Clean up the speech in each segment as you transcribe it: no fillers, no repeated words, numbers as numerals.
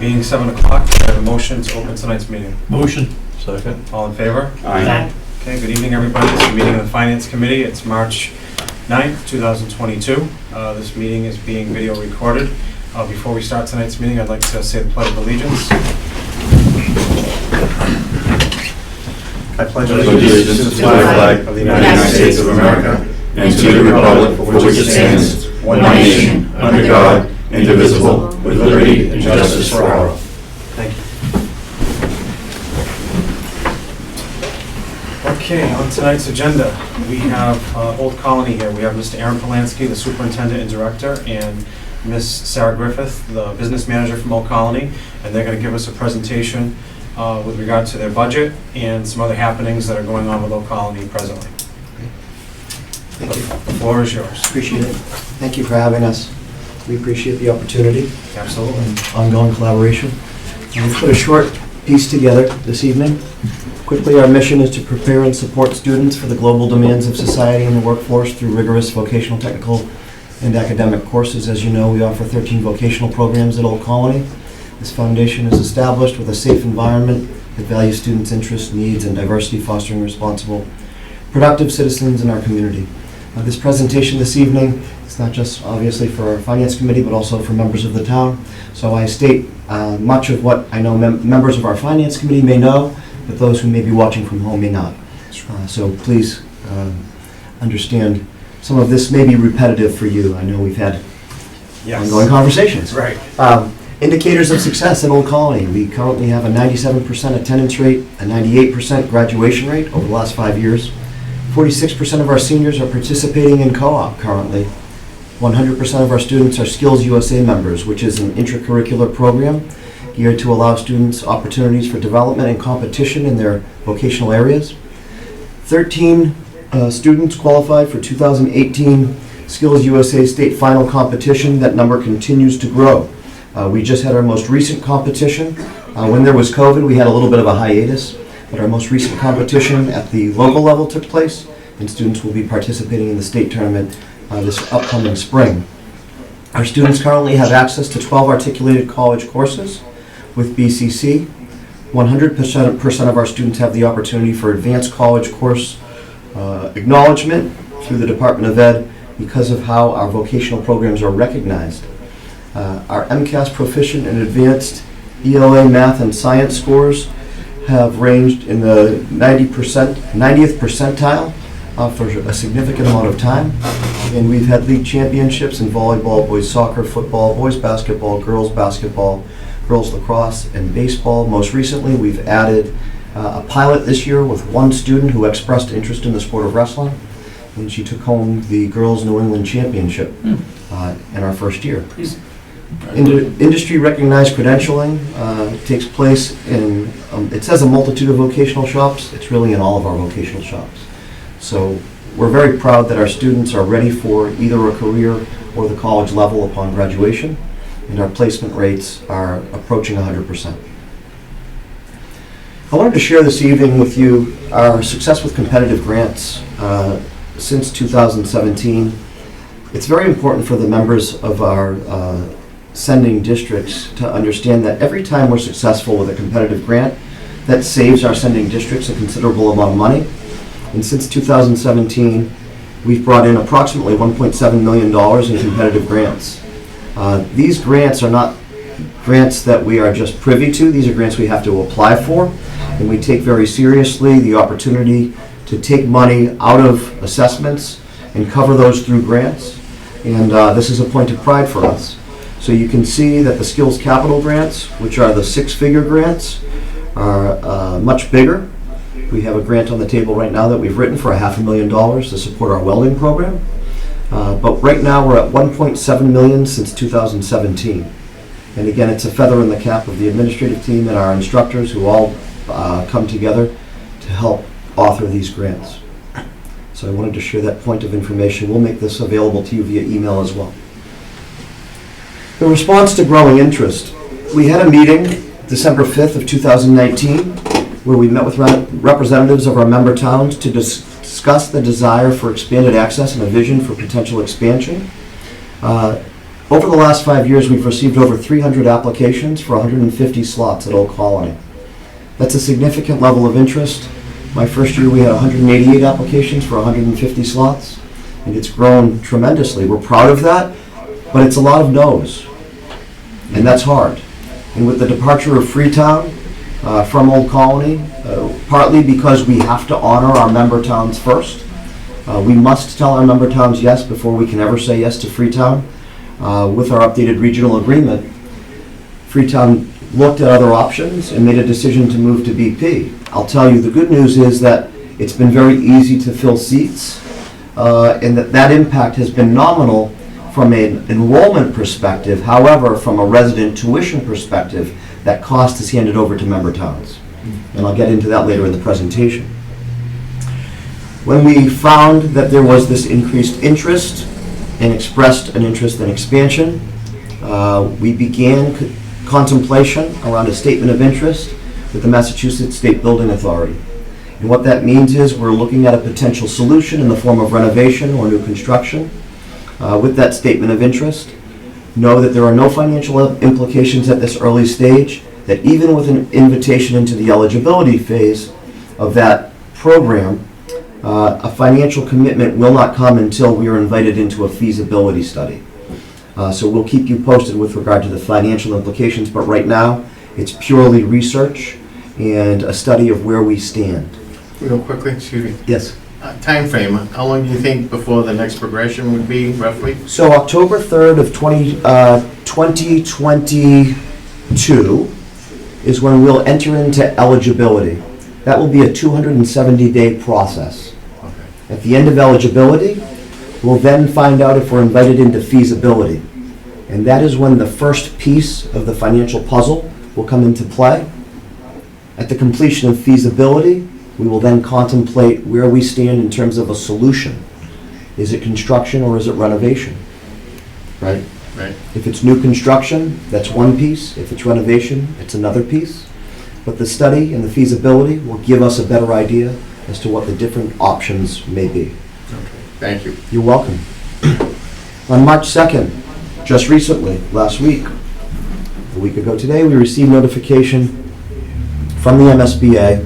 Being 7 o'clock, I have a motion to open tonight's meeting. Motion. Second. All in favor? Aye. Okay, good evening, everybody. This is a meeting of the Finance Committee. It's March 9th, 2022. This meeting is being video recorded. Before we start tonight's meeting, I'd like to say the Pledge of Allegiance. I pledge allegiance to the flag of the United States of America and to the republic for which it stands, one nation, under God, indivisible, with liberty and justice for all. Thank you. Okay, on tonight's agenda, we have Old Colony here. We have Mr. Aaron Polanski, the Superintendent and Director, and Ms. Sarah Griffith, the Business Manager from Old Colony, and they're going to give us a presentation with regard to their budget and some other happenings that are going on with Old Colony presently. Thank you. The floor is yours. Appreciate it. Thank you for having us. We appreciate the opportunity Absolutely. and ongoing collaboration. We put a short piece together this evening. Quickly, our mission is to prepare and support students for the global demands of society and the workforce through rigorous vocational, technical, and academic courses. As you know, we offer 13 vocational programs at Old Colony. This foundation is established with a safe environment that values students' interests, needs, and diversity, fostering responsible, productive citizens in our community. This presentation this evening is not just obviously for our Finance Committee, but also for members of the town. So I state much of what I know members of our Finance Committee may know, but those who may be watching from home may not. So please understand some of this may be repetitive for you. I know we've had ongoing conversations. Right. Indicators of success at Old Colony. We currently have a 97% attendance rate, a 98% graduation rate over the last 5 years. 46% of our seniors are participating in co-op currently. 100% of our students are Skills USA members, which is an intracurricular program geared to allow students opportunities for development and competition in their vocational areas. 13 students qualified for 2018 Skills USA State Final Competition. That number continues to grow. We just had our most recent competition. When there was COVID, we had a little bit of a hiatus, but our most recent competition at the local level took place, and students will be participating in the state tournament this upcoming spring. Our students currently have access to 12 articulated college courses with BCC. 100% of our students have the opportunity for advanced college course acknowledgement through the Department of Ed because of how our vocational programs are recognized. Our MCAS proficient and advanced ELA math and science scores have ranged in the 90th percentile for a significant amount of time. And we've had league championships in volleyball, boys soccer, football, boys basketball, girls lacrosse, and baseball. Most recently, we've added a pilot this year with one student who expressed interest in the sport of wrestling, and she took home the Girls New England Championship in our first year. Industry recognized credentialing takes place in, it says a multitude of vocational shops. It's really in all of our vocational shops. So we're very proud that our students are ready for either a career or the college level upon graduation, and our placement rates are approaching 100%. I wanted to share this evening with you our success with competitive grants since 2017. It's very important for the members of our sending districts to understand that every time we're successful with a competitive grant, that saves our sending districts a considerable amount of money. And since 2017, we've brought in approximately $1.7 million in competitive grants. These grants are not grants that we are just privy to. These are grants we have to apply for, and we take very seriously the opportunity to take money out of assessments and cover those through grants. And this is a point of pride for us. So you can see that the Skills Capital grants, which are the six-figure grants, are much bigger. We have a grant on the table right now that we've written for $500,000 to support our welding program. But right now we're at $1.7 million since 2017. And again, it's a feather in the cap of the administrative team and our instructors who all come together to help author these grants. So I wanted to share that point of information. We'll make this available to you via email as well. In response to growing interest, we had a meeting December 5th of 2019 where we met with representatives of our member towns to discuss the desire for expanded access and a vision for potential expansion. Over the last 5 years, we've received over 300 applications for 150 slots at Old Colony. That's a significant level of interest. My first year, we had 188 applications for 150 slots, and it's grown tremendously. We're proud of that, but it's a lot of no's, and that's hard. And with the departure of Freetown from Old Colony, partly because we have to honor our member towns first, we must tell our member towns yes before we can ever say yes to Freetown. With our updated regional agreement, Freetown looked at other options and made a decision to move to BP. I'll tell you, the good news is that it's been very easy to fill seats, and that impact has been nominal from an enrollment perspective. However, from a resident tuition perspective, that cost is handed over to member towns. And I'll get into that later in the presentation. When we found that there was this increased interest and expressed an interest in expansion, we began contemplation around a statement of interest with the Massachusetts State Building Authority. And what that means is we're looking at a potential solution in the form of renovation or new construction. With that statement of interest, know that there are no financial implications at this early stage, that even with an invitation into the eligibility phase of that program, a financial commitment will not come until we are invited into a feasibility study. So we'll keep you posted with regard to the financial implications, but right now it's purely research and a study of where we stand. Real quickly, excuse me. Yes. Time frame, how long do you think before the next progression would be, roughly? So October 3rd of 2022 is when we'll enter into eligibility. That will be a 270-day process. Okay. At the end of eligibility, we'll then find out if we're invited into feasibility. And that is when the first piece of the financial puzzle will come into play. At the completion of feasibility, we will then contemplate where we stand in terms of a solution. Is it construction or is it renovation? Right? Right. If it's new construction, that's one piece. If it's renovation, it's another piece. But the study and the feasibility will give us a better idea as to what the different options may be. Okay. Thank you. You're welcome. On March 2nd, just recently, last week, a week ago today, we received notification from the MSBA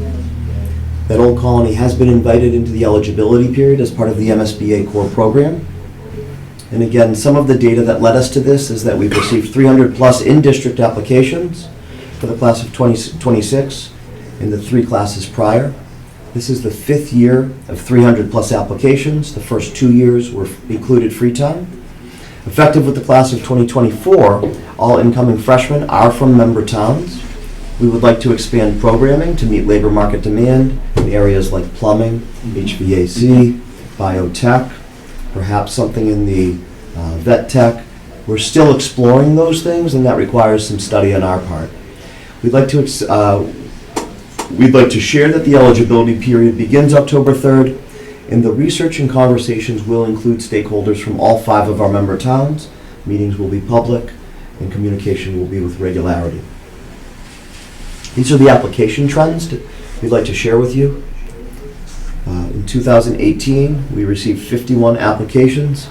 that Old Colony has been invited into the eligibility period as part of the MSBA core program. And again, some of the data that led us to this is that we've received 300 plus in-district applications for the class of 2026 in the 3 classes prior. This is the 5th year of 300 plus applications. The first 2 years were included Freetown. Effective with the class of 2024, all incoming freshmen are from member towns. We would like to expand programming to meet labor market demand in areas like plumbing, HVAC, biotech, perhaps something in the vet tech. We're still exploring those things, and that requires some study on our part. We'd like to share that the eligibility period begins October 3rd, and the research and conversations will include stakeholders from all 5 of our member towns. Meetings will be public, and communication will be with regularity. These are the application trends that we'd like to share with you. In 2018, we received 51 applications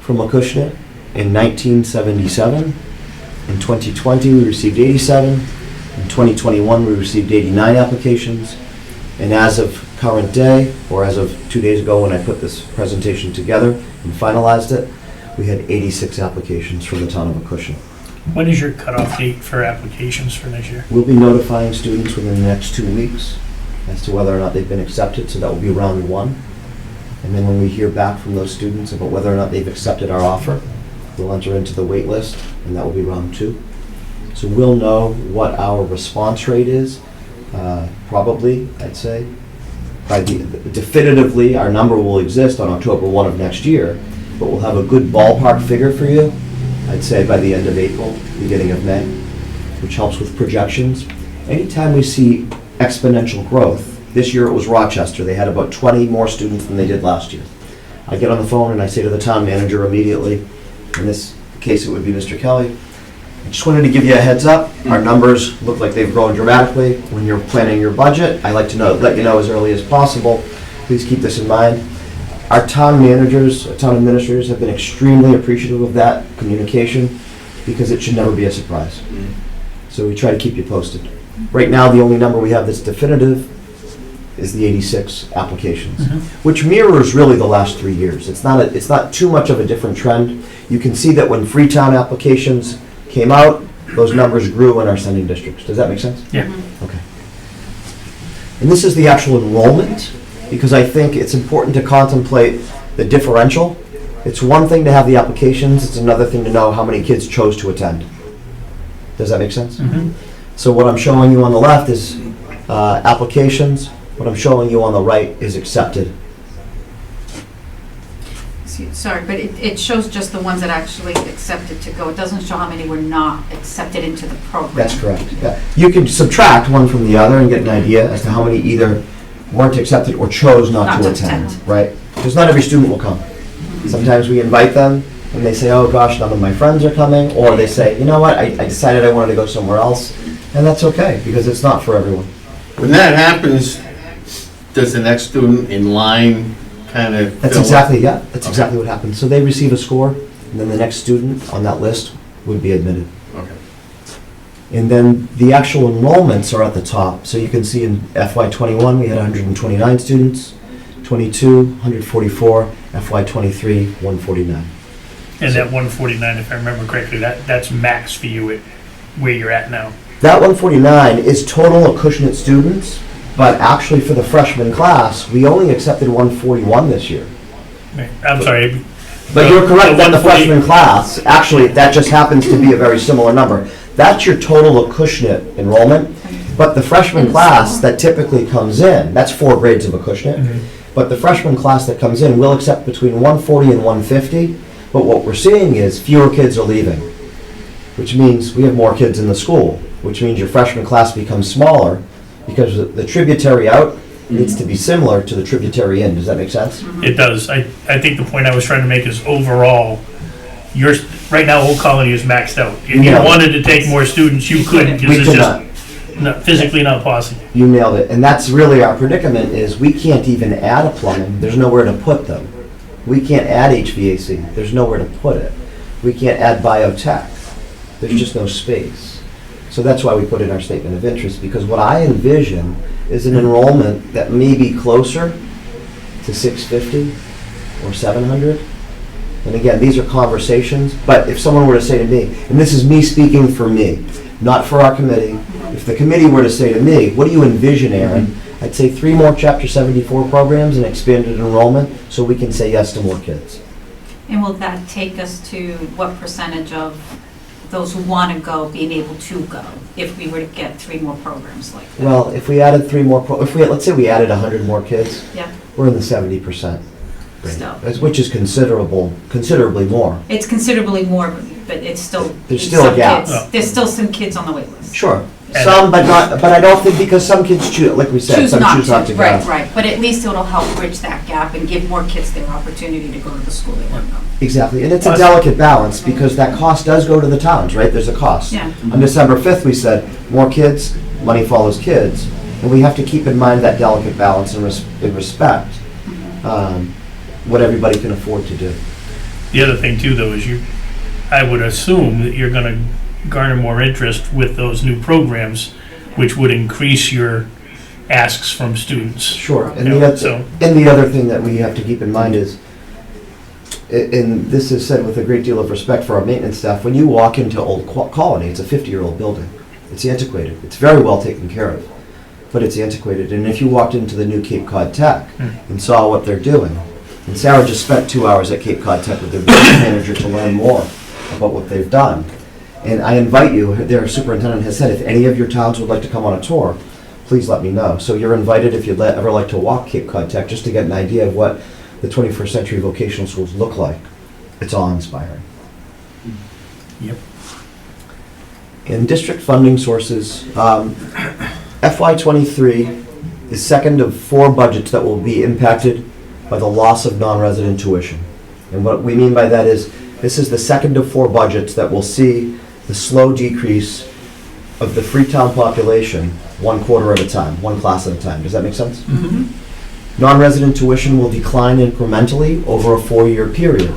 from Acushnet. In 1977, in 2020, we received 87. In 2021, we received 89 applications. And as of current day, or as of 2 days ago when I put this presentation together and finalized it, we had 86 applications from the town of Acushnet. When is your cutoff date for applications for this year? We'll be notifying students within the next 2 weeks as to whether or not they've been accepted, so that will be round 1. And then when we hear back from those students about whether or not they've accepted our offer, we'll enter into the wait list, and that will be round 2. So we'll know what our response rate is, probably, I'd say. Definitively, our number will exist on October 1 of next year, but we'll have a good ballpark figure for you, I'd say by the end of April, beginning of May, which helps with projections. Anytime we see exponential growth, this year it was Rochester. They had about 20 more students than they did last year. I get on the phone and I say to the town manager immediately, in this case it would be Mr. Kelly, I just wanted to give you a heads up. Our numbers look like they've grown dramatically. When you're planning your budget, I like to let you know as early as possible. Please keep this in mind. Our town managers, town administrators have been extremely appreciative of that communication because it should never be a surprise. So we try to keep you posted. Right now, the only number we have that's definitive is the 86 applications, which mirrors really the last 3 years. It's not too much of a different trend. You can see that when Freetown applications came out, those numbers grew in our sending districts. Does that make sense? Yeah. Okay. And this is the actual enrollment, because I think it's important to contemplate the differential. It's one thing to have the applications, it's another thing to know how many kids chose to attend. Does that make sense? So what I'm showing you on the left is applications. What I'm showing you on the right is accepted. Sorry, but it shows just the ones that actually accepted to go. It doesn't show how many were not accepted into the program. That's correct. Yeah. You can subtract one from the other and get an idea as to how many either weren't accepted or chose not to attend, right? Because not every student will come. Sometimes we invite them and they say, oh gosh, none of my friends are coming, or they say, you know what, I decided I wanted to go somewhere else, and that's okay, because it's not for everyone. When that happens, does the next student in line kind of That's exactly what happens. So they receive a score, and then the next student on that list would be admitted. Okay. And then the actual enrollments are at the top. So you can see in FY21, we had 129 students, 22, 144, FY23, 149. And that 149, if I remember correctly, that's max for you at where you're at now. That 149 is total Acushnet students, but actually for the freshman class, we only accepted 141 this year. I'm sorry. But you're correct, that the 140 freshman class, actually, that just happens to be a very similar number. That's your total Acushnet enrollment, but the freshman class that typically comes in, that's 4 grades of Acushnet, but the freshman class that comes in will accept between 140 and 150, but what we're seeing is fewer kids are leaving, which means we have more kids in the school, which means your freshman class becomes smaller because the tributary out needs to be similar to the tributary in. Does that make sense? It does. I think the point I was trying to make is overall, right now, Old Colony is maxed out. If you Yeah. wanted to take more students, you could, We because it's could just physically not possible. You nailed it. And that's really our predicament is we can't even add a plumbing. There's nowhere to put them. We can't add HVAC. There's nowhere to put it. We can't add biotech. There's just no space. So that's why we put in our statement of interest, because what I envision is an enrollment that may be closer to 650 or 700. And again, these are conversations, but if someone were to say to me, and this is me speaking for me, not for our committee, if the committee were to say to me, what do you envision, Aaron? I'd say 3 more Chapter 74 programs and expanded enrollment so we can say yes to more kids. And will that take us to what percentage of those who want to go being able to go if we were to get 3 more programs like that? Well, if we added 3 more, let's say we added 100 more kids, Yeah, we're in the 70% range, still. which is considerably more. It's considerably more, but it's still. There's still a some gap. kids- There's still some kids on the wait list. Sure, And- some, but I don't think, because some kids choose, like we said, Choose some not choose not to go. Right, but at least it'll help bridge that gap and give more kids their opportunity to go to the school they want to go. Exactly, and it's a Plus- delicate balance, because that cost does go to the towns, right? There's a cost. Yeah. On December 5th, we said, more kids, money follows kids, and we have to keep in mind that delicate balance and respect what everybody can afford to do. The other thing too, though, is I would assume that you're gonna garner more interest with those new programs, which would increase your asks from students. Sure, and You know, so- the other thing that we have to keep in mind is, and this is said with a great deal of respect for our maintenance staff, when you walk into Old Colony, it's a 50-year-old building. It's antiquated. It's very well taken care of, but it's antiquated. And if you walked into the new Cape Cod Tech and saw what they're doing, and Sarah just spent 2 hours at Cape Cod Tech with their business manager to learn more about what they've done. And I invite you, their superintendent has said, if any of your towns would like to come on a tour, please let me know. So you're invited if you'd ever like to walk Cape Cod Tech, just to get an idea of what the 21st century vocational schools look like. It's awe-inspiring. Yep. In district funding sources, FY23 is second of 4 budgets that will be impacted by the loss of non-resident tuition. And what we mean by that is, this is the second of 4 budgets that will see the slow decrease of the Freetown population 1 quarter at a time, 1 class at a time. Does that make sense? Non-resident tuition will decline incrementally over a 4-year period.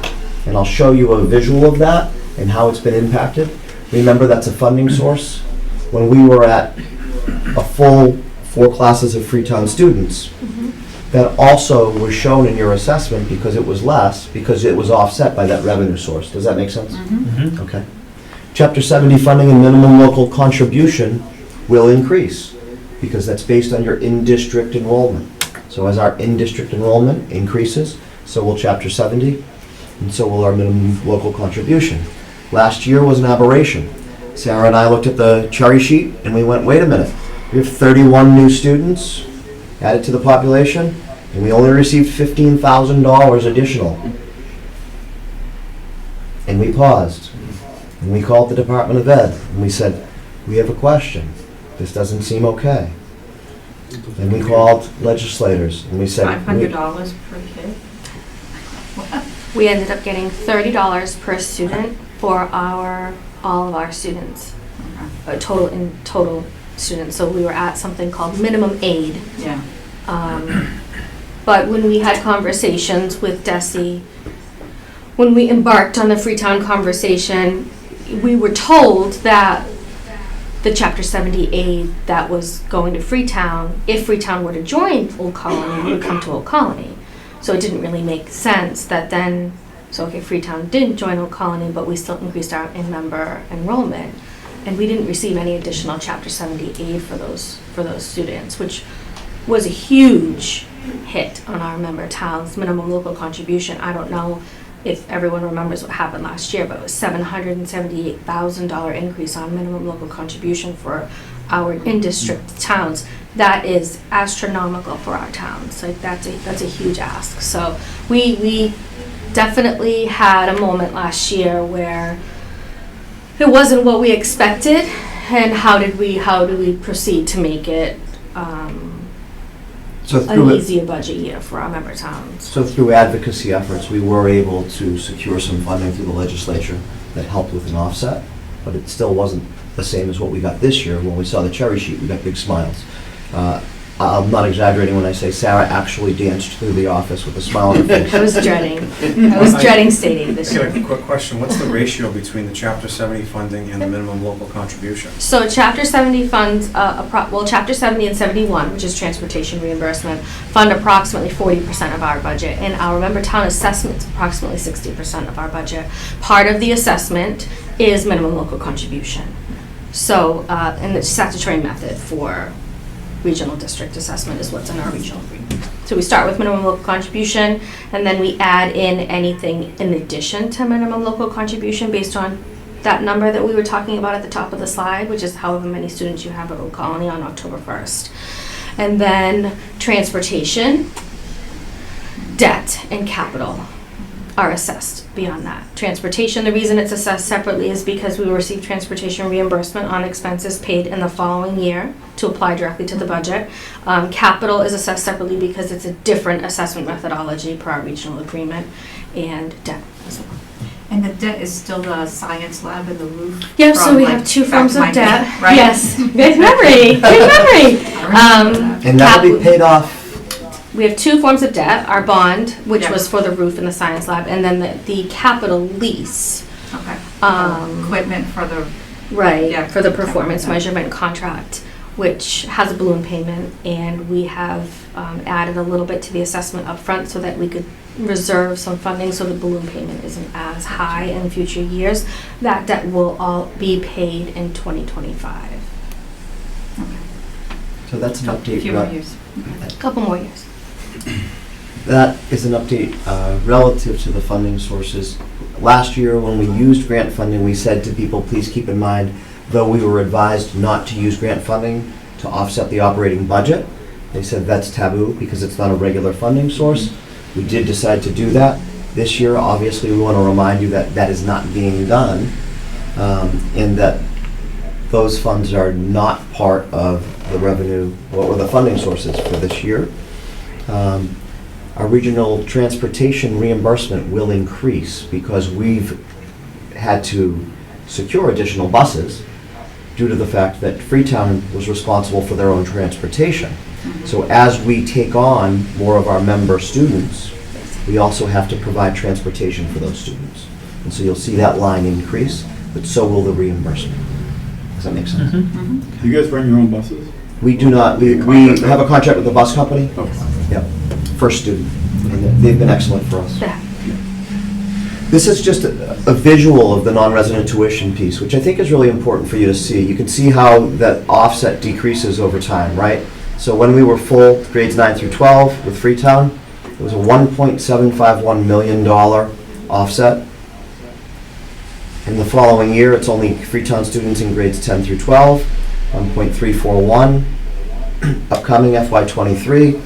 And I'll show you a visual of that and how it's been impacted. Remember, that's a funding source. When we were at a full 4 classes of Freetown students, that also was shown in your assessment because it was less, because it was offset by that revenue source. Does that make sense? Okay. Chapter 70 funding and minimum local contribution will increase because that's based on your in-district enrollment. So as our in-district enrollment increases, so will Chapter 70, and so will our minimum local contribution. Last year was an aberration. Sarah and I looked at the cherry sheet and we went, wait a minute, we have 31 new students added to the population, and we only received $15,000 additional. And we paused, and we called the Department of Ed, and we said, we have a question. This doesn't seem okay. And we called legislators, and we said, $500 per kid? We ended up getting $30 per student for all of our students, total students. So we were at something called minimum aid. Yeah. But when we had conversations with DESE, when we embarked on the Freetown conversation, we were told that the Chapter 70 aid that was going to Freetown, if Freetown were to join Old Colony, would come to Old Colony. So it didn't really make sense that then, Freetown didn't join Old Colony, but we still increased our in-member enrollment. And we didn't receive any additional Chapter 70 aid for those students, which was a huge hit on our member towns. Minimum local contribution, I don't know if everyone remembers what happened last year, but it was $778,000 increase on minimum local contribution for our in-district towns. That is astronomical for our towns. Like that's a huge ask. So we definitely had a moment last year where it wasn't what we expected, and how do we proceed to make it an easier budget year for our member towns. So through advocacy efforts, we were able to secure some funding through the legislature that helped with an offset, but it still wasn't the same as what we got this year. When we saw the cherry sheet, we got big smiles. I'm not exaggerating when I say Sarah actually danced through the office with a smile on her face. I was dreading state aid this I got year. a quick question. What's the ratio between the Chapter 70 funding and the minimum local contribution? So Chapter 70 funds, Chapter 70 and 71, which is transportation reimbursement, fund approximately 40% of our budget, and our member town assessment is approximately 60% of our budget. Part of the assessment is minimum local contribution. So, and the statutory method for regional district assessment is what's in our regional agreement. So we start with minimum local contribution, and then we add in anything in addition to minimum local contribution based on that number that we were talking about at the top of the slide, which is however many students you have at Old Colony on October 1st. And then transportation, debt, and capital are assessed beyond that. Transportation, the reason it's assessed separately is because we will receive transportation reimbursement on expenses paid in the following year to apply directly to the budget. Capital is assessed separately because it's a different assessment methodology per our regional agreement, and debt as well. And the debt is still the science lab and the roof? Yep, so from, we like, have two back forms to of my debt. day, right? Yes, good memory, good memory. I remember that. And that'll be paid off. We have two forms of debt, our bond, which Yep. was for the roof and the science lab, and then the capital lease. Okay. Um, Equipment for the, Right, Yeah, for the performance yeah. measurement contract, which has a balloon payment, and we have added a little bit to the assessment upfront so that we could reserve some funding so the balloon payment isn't as high in future years. That debt will all be paid in 2025. So that's an update. few more years. A couple more years. That is an update relative to the funding sources. Last year, when we used grant funding, we said to people, please keep in mind, though we were advised not to use grant funding to offset the operating budget, they said that's taboo because it's not a regular funding source. We did decide to do that. This year, obviously, we want to remind you that that is not being done, and that those funds are not part of the revenue or the funding sources for this year. Our regional transportation reimbursement will increase because we've had to secure additional buses due to the fact that Freetown was responsible for their own transportation. So as we take on more of our member students, we also have to provide transportation for those students. And so you'll see that line increase, but so will the reimbursement. Does that make sense? Do you guys run your own buses? We do not, we have a contract with the bus company, Oh, yep, for student, and they've been excellent for us. Yeah. This is just a visual of the non-resident tuition piece, which I think is really important for you to see. You can see how that offset decreases over time, right? So when we were full, grades 9 through 12 with Freetown, it was a $1.751 million offset. In the following year, it's only Freetown students in grades 10 through 12, 1.341. Upcoming FY23,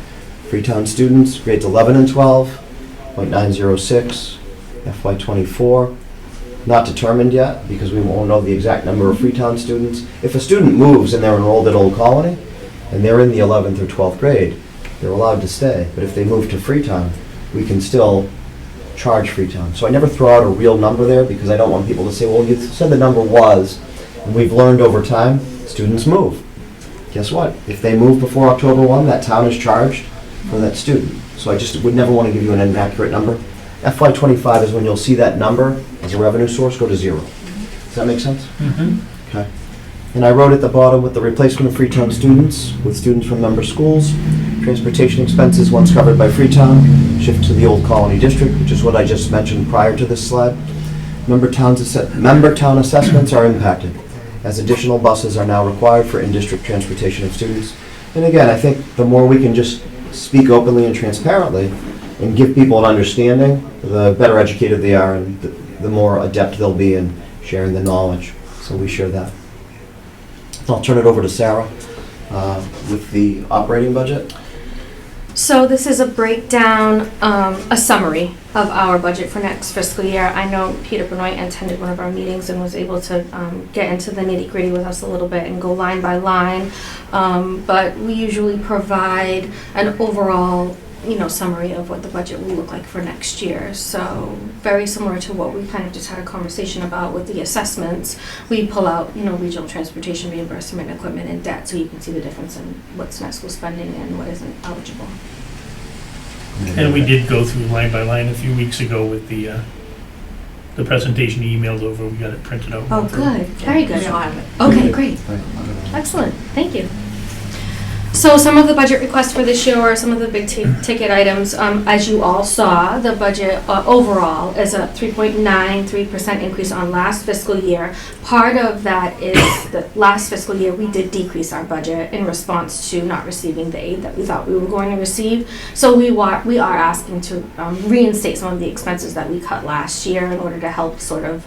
Freetown students, grades 11 and 12, 0.906. FY24, not determined yet because we won't know the exact number of Freetown students. If a student moves and they're enrolled at Old Colony and they're in the 11th or 12th grade, they're allowed to stay. But if they move to Freetown, we can still charge Freetown. So I never throw out a real number there because I don't want people to say, well, you said the number was, and we've learned over time, students move. Guess what? If they move before October 1, that town is charged for that student. So I just would never want to give you an inaccurate number. FY25 is when you'll see that number as a revenue source go to zero. Does that make sense? Okay. And I wrote at the bottom with the replacement of Freetown students with students from member schools, transportation expenses once covered by Freetown, shift to the Old Colony District, which is what I just mentioned prior to this slide. Member town assessments are impacted as additional buses are now required for in-district transportation of students. And again, I think the more we can just speak openly and transparently and give people an understanding, the better educated they are and the more adept they'll be in sharing the knowledge. So we share that. I'll turn it over to Sarah with the operating budget. So this is a breakdown, a summary of our budget for next fiscal year. I know Peter Benoit attended one of our meetings and was able to get into the nitty-gritty with us a little bit and go line by line. But we usually provide an overall summary of what the budget will look like for next year. So very similar to what we kind of just had a conversation about with the assessments. We pull out, regional transportation reimbursement, equipment, and debt, so you can see the difference in what's net school spending and what isn't eligible. And we did go through line by line a few weeks ago with the presentation you emailed over. We got it printed out. Oh, good. Very good. We all have it. Okay, great. Excellent. Thank you. So some of the budget requests for this year are some of the big ticket items. As you all saw, the budget overall is a 3.93% increase on last fiscal year. Part of that is that last fiscal year we did decrease our budget in response to not receiving the aid that we thought we were going to receive. So we are asking to reinstate some of the expenses that we cut last year in order to help sort of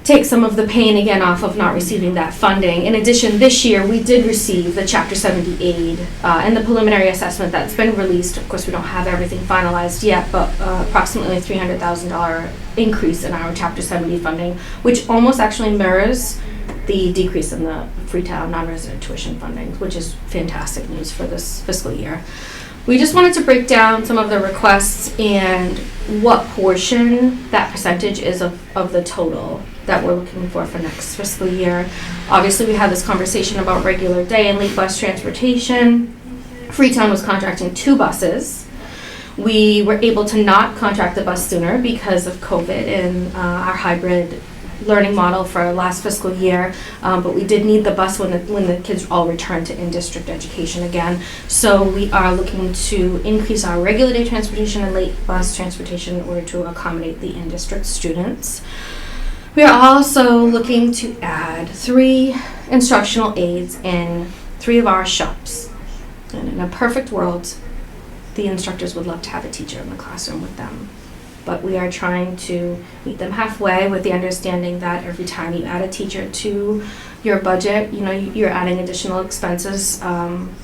take some of the pain again off of not receiving that funding. In addition, this year we did receive the Chapter 70 aid and the preliminary assessment that's been released. Of course, we don't have everything finalized yet, but approximately $300,000 increase in our Chapter 70 funding, which almost actually mirrors the decrease in the Freetown non-resident tuition funding, which is fantastic news for this fiscal year. We just wanted to break down some of the requests and what portion that percentage is of the total that we're looking for next fiscal year. Obviously, we had this conversation about regular day and late bus transportation. Freetown was contracting 2 buses. We were able to not contract the bus sooner because of COVID and our hybrid learning model for last fiscal year, but we did need the bus when the kids all returned to in-district education again. So we are looking to increase our regular day transportation and late bus transportation in order to accommodate the in-district students. We are also looking to add 3 instructional aides in 3 of our shops. And in a perfect world, the instructors would love to have a teacher in the classroom with them. But we are trying to meet them halfway with the understanding that every time you add a teacher to your budget, you're adding additional expenses,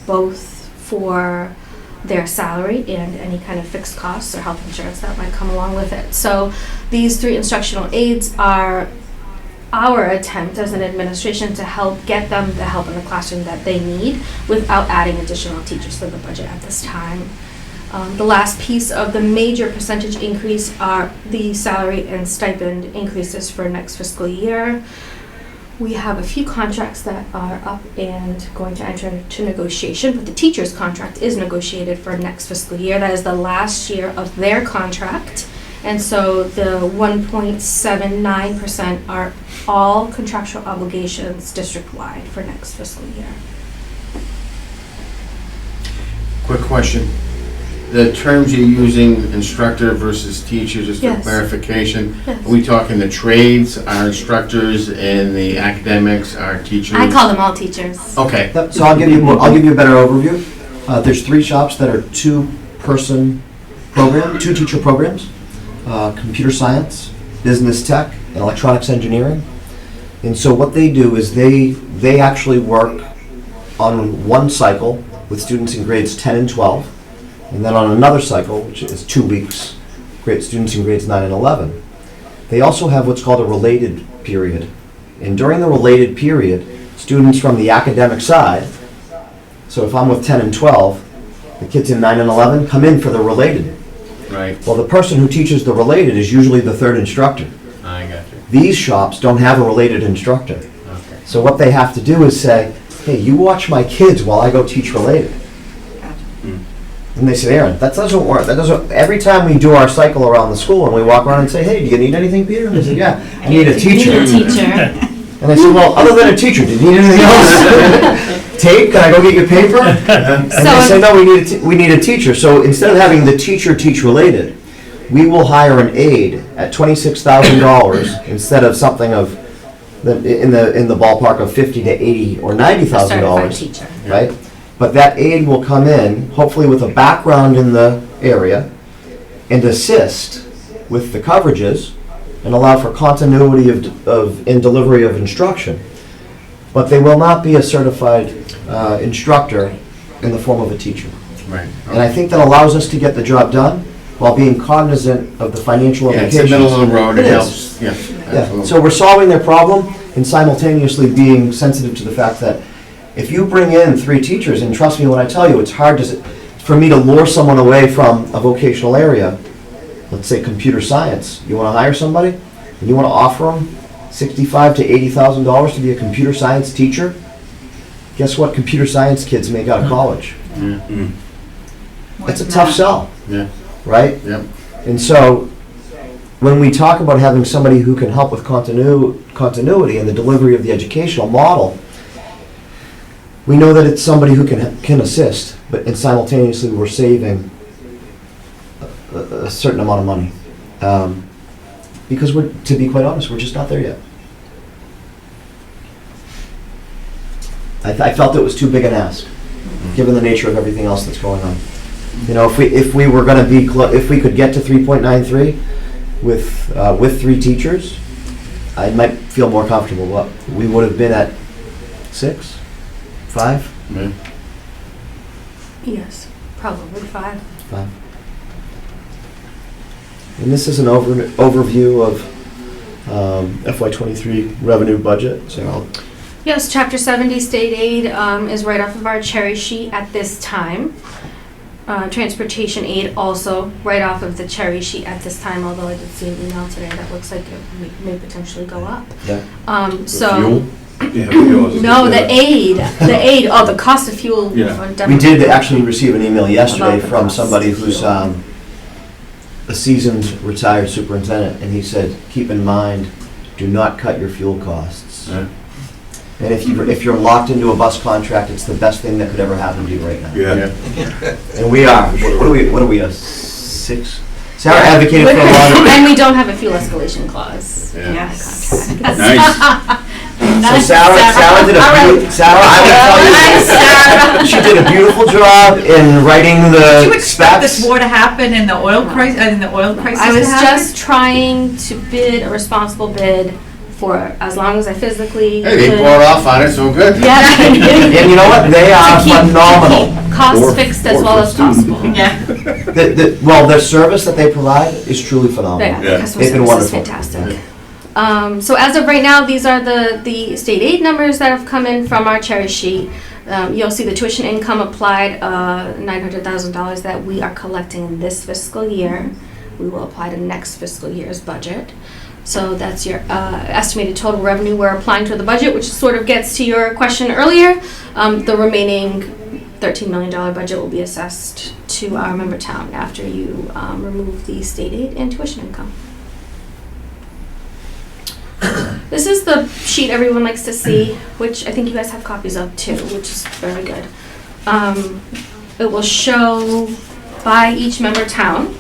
both for their salary and any kind of fixed costs or health insurance that might come along with it. So these 3 instructional aides are our attempt as an administration to help get them the help in the classroom that they need without adding additional teachers to the budget at this time. The last piece of the major percentage increase are the salary and stipend increases for next fiscal year. We have a few contracts that are up and going to enter into negotiation, but the teacher's contract is negotiated for next fiscal year. That is the last year of their contract. And so the 1.79% are all contractual obligations district-wide for next fiscal year. Quick question. The terms you're using, instructor versus teacher, just for Yes. clarification, Yes. are we talking the trades, our instructors, and the academics, our teachers? I call them all teachers. Okay. Yep, so I'll give you a better overview. There's 3 shops that are 2-person program, 2 teacher programs, computer science, business tech, and electronics engineering. And so what they do is they actually work on one cycle with students in grades 10 and 12, and then on another cycle, which is 2 weeks, students in grades 9 and 11. They also have what's called a related period. And during the related period, students from the academic side, so if I'm with 10 and 12, the kids in 9 and 11 come in for the related. Right. Well, the person who teaches the related is usually the 3rd instructor. I got you. These shops don't have a related instructor. Okay. So what they have to do is say, hey, you watch my kids while I go teach related. And they said, Aaron, that doesn't work. Every time we do our cycle around the school and we walk around and say, hey, do you need anything, Peter? And they said, yeah, I need a teacher. You need a teacher. And I said, well, other than a teacher, do you need anything else? Tape? Can I go get your paper? And they said, no, we need a teacher. So instead of having the teacher teach related, we will hire an aide at $26,000 instead of something of in the ballpark of $50,000 to $80,000 or Certified $90,000, teacher. right? But that aide will come in, hopefully with a background in the area, and assist with the coverages and allow for continuity in delivery of instruction. But they will not be a certified instructor in the form of a teacher. Right. And I think that allows us to get the job done while being cognizant of the financial Yeah, it's implications. the middle of the road. It It is. helps. Yes. Yeah, Absolutely. so we're solving their problem and simultaneously being sensitive to the fact that if you bring in 3 teachers, and trust me when I tell you, it's hard for me to lure someone away from a vocational area, let's say computer science. You want to hire somebody, and you want to offer them $65,000 to $80,000 to be a computer science teacher. Guess what computer science kids make out of college? It's a tough sell, Yeah. right? Yep. And so, when we talk about having somebody who can help with continuity and the delivery of the educational model, we know that it's somebody who can assist, and simultaneously we're saving a certain amount of money. Because to be quite honest, we're just not there yet. I felt it was too big an ask, given the nature of everything else that's going on. You know, if we were going to be, if we could get to 3.93 with 3 teachers, I might feel more comfortable. But we would have been at 6, 5. Yeah. Yes, probably 5. And this is an overview of FY23 revenue budget. So Yes, Chapter 70 state aid is right off of our cherry sheet at this time. Transportation aid also right off of the cherry sheet at this time, although I did see an email today that looks like it may potentially go up. yeah, So, Yeah, yours is no, just- the aid, the cost of fuel. Yeah. are we definitely- did actually receive an email yesterday About the from cost. somebody who's a seasoned retired superintendent, and he said, keep in mind, do not cut your fuel costs. Yeah. And if you're locked into a bus contract, it's the best thing that could ever happen to you right now. Yeah. And we are. What are we, a 6? Sarah advocated for a lot of. And we don't have a fuel escalation clause. Yeah. Yes. Nice. So Sarah did I will tell you, she did a beautiful job in writing Do you the expect this specs. war to happen and the oil crisis I to was happen? just trying to bid a responsible bid for as long as I physically Hey, they could. bought off on it, so good. Yeah. And you know what? They are To keep phenomenal. costs fixed as well as possible. Yeah. Well, their service that they provide is truly phenomenal. Yeah, Yeah. customer They've been service is wonderful. fantastic. So as of right now, these are the state aid numbers that have come in from our cherry sheet. You'll see the tuition income applied, $900,000 that we are collecting in this fiscal year. We will apply to next fiscal year's budget. So that's your estimated total revenue we're applying to the budget, which sort of gets to your question earlier. The remaining $13 million budget will be assessed to our member town after you remove the state aid and tuition income. This is the sheet everyone likes to see, which I think you guys have copies of too, which is very good. It will show by each member town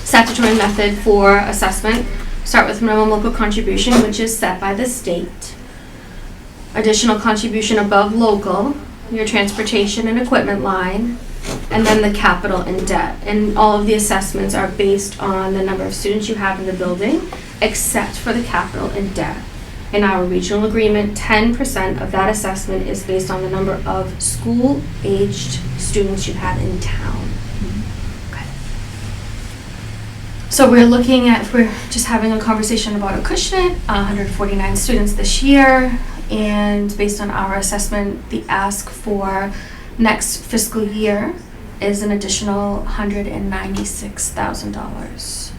statutory method for assessment. Start with minimum local contribution, which is set by the state. Additional contribution above local, your transportation and equipment line, and then the capital and debt. And all of the assessments are based on the number of students you have in the building, except for the capital and debt. In our regional agreement, 10% of that assessment is based on the number of school-aged students you have in town. Okay. So we're just having a conversation about Acushnet, 149 students this year, and based on our assessment, the ask for next fiscal year is an additional $196,000.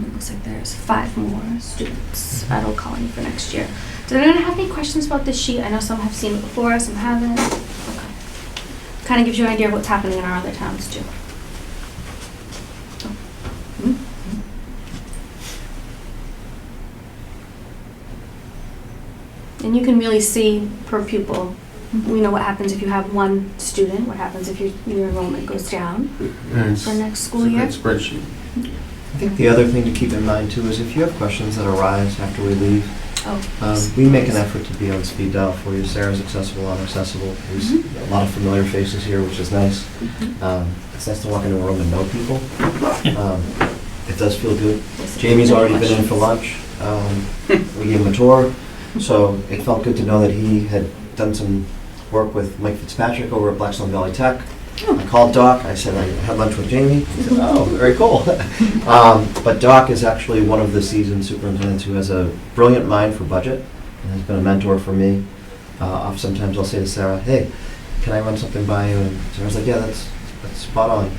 It looks like there's 5 more students at Old Colony for next year. Does anyone have any questions about this sheet? I know some have seen it before, some haven't. Okay. Kind of gives you an idea of what's happening in our other towns too. Oh. Mm-hmm. And you can really see per pupil. We know what happens if you have one student, what happens if your enrollment goes down for next school year. It's a good spreadsheet. I think the other thing to keep in mind too is if you have questions that arise after we leave, we make an effort to be on speed dial for you. Sarah's accessible, I'm accessible. There's a lot of familiar faces here, which is nice. It's nice to walk into a room and know people. It does feel good. Jamie's already been in for lunch. We gave him a tour, so it felt good to know that he had done some work with Mike Fitzpatrick over at Blackstone Valley Tech. I called Doc, I said I had lunch with Jamie. He said, oh, very cool. But Doc is actually one of the seasoned superintendents who has a brilliant mind for budget and has been a mentor for me. Sometimes I'll say to Sarah, hey, can I run something by you? And Sarah's like, yeah, that's spot on.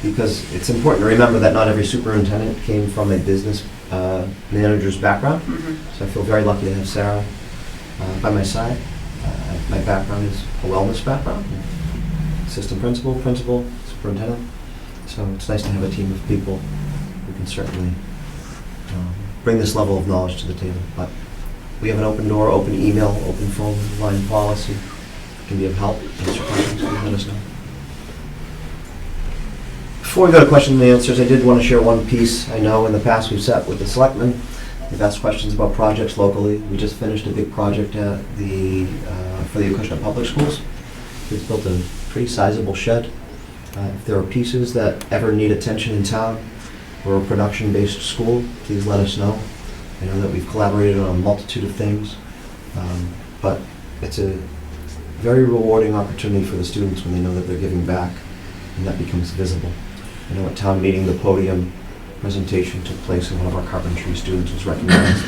Because it's important to remember that not every superintendent came from a business manager's background. So I feel very lucky to have Sarah by my side. My background is a wellness background. Assistant principal, superintendent. So it's nice to have a team of people who can certainly bring this level of knowledge to the table. But we have an open door, open email, open phone line policy. It can be of help. Answer questions, let us know. Before we go to questions and answers, I did want to share one piece. I know in the past we've sat with the selectmen. They've asked questions about projects locally. We just finished a big project at for the Acushnet Public Schools. We've built a pretty sizable shed. If there are pieces that ever need attention in town, we're a production-based school, please let us know. I know that we've collaborated on a multitude of things, but it's a very rewarding opportunity for the students when they know that they're giving back, and that becomes visible. I know at town meeting, the podium presentation took place, and one of our carpentry students was recognized.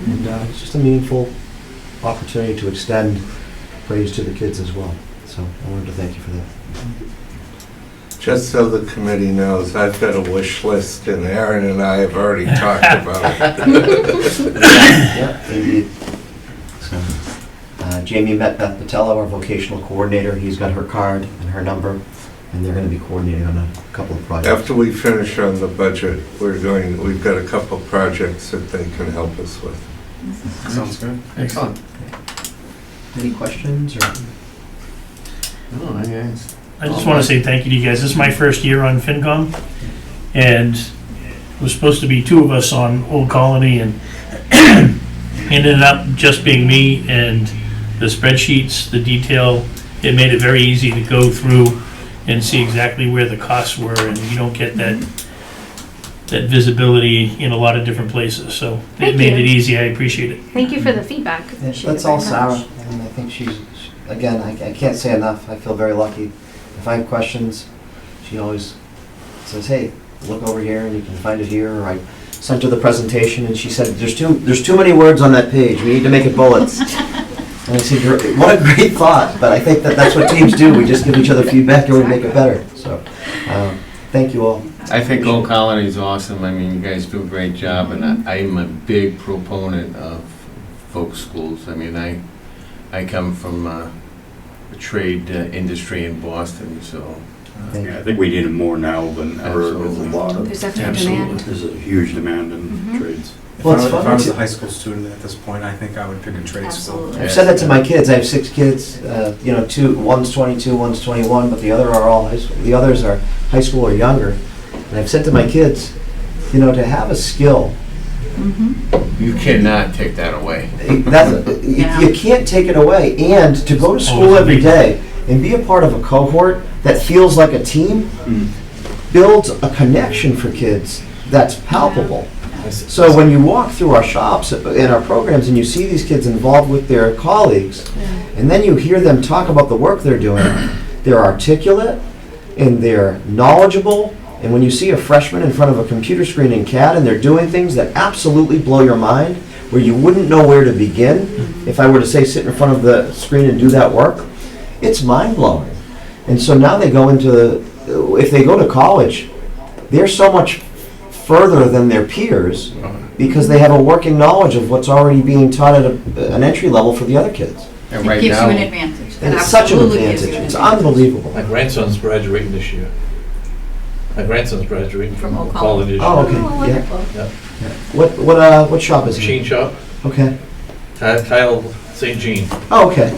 And it's just a meaningful opportunity to extend praise to the kids as well. So I wanted to thank you for that. Just so the committee knows, I've got a wish list, and Aaron and I have already talked about it. Yeah, indeed. So, Jamie met Beth Patello, our vocational coordinator. He's got her card and her number, and they're going to be coordinating on a couple of projects. After we finish on the budget, we've got a couple of projects that they can help us with. Sounds good. Excellent. Any questions? Or? No, I just want to say thank you to you guys. This is my first year on FinCom, and it was supposed to be 2 of us on Old Colony, and ended up just being me. And the spreadsheets, the detail, it made it very easy to go through and see exactly where the costs were, and you don't get that visibility in a lot of different places. So it made it easy. I appreciate it. Thank you for the feedback. Yeah, Appreciate that's it all very Sarah. much. And I think again, I can't say enough. I feel very lucky. If I have questions, she always says, hey, look over here and you can find it here. Or I sent her the presentation and she said, there's too many words on that page. We need to make it bullets. And I said, what a great thought. But I think that's what teams do. We just give each other feedback and we make it better. So Thank you all. I think Old Colony is awesome. I mean, you guys do a great job, and I'm a big proponent of folk schools. I mean, I come from a trade industry in Boston, so. Thank Yeah, you. I think we need them more now than ever. There's a lot of, There's definitely demand. there's a huge demand in Mhm. trades. If Well, I it's was- if fun I was to- a high school student at this point, I think I would pick a trade school. Absolutely. I've said that to my kids. I have 6 kids. One's 22, one's 21, but the other are all high school. The others are high school or younger. And I've said to my kids, to have a skill, You cannot take that away. you can't take it away. And to go to school every day and be a part of a cohort that feels like a team builds a connection for kids that's palpable. So when you walk through our shops and our programs and you see these kids involved with their colleagues, and then you hear them talk about the work they're doing, they're articulate and they're knowledgeable. And when you see a freshman in front of a computer screen in CAD and they're doing things that absolutely blow your mind, where you wouldn't know where to begin, if I were to say sit in front of the screen and do that work, it's mind-blowing. And so now they go if they go to college, they're so much further than their peers because they have a working knowledge of what's already being taught at an entry level for the other kids. And It right gives you now, an advantage. And It it's such an absolutely gives advantage. you an It's advantage. unbelievable. My grandson's graduating this year. My grandson's graduating From from Old college this Oh, year. okay. Oh, Yeah. wonderful. What shop is Machine it? shop, Okay. Kyle St. Jean. Oh, okay.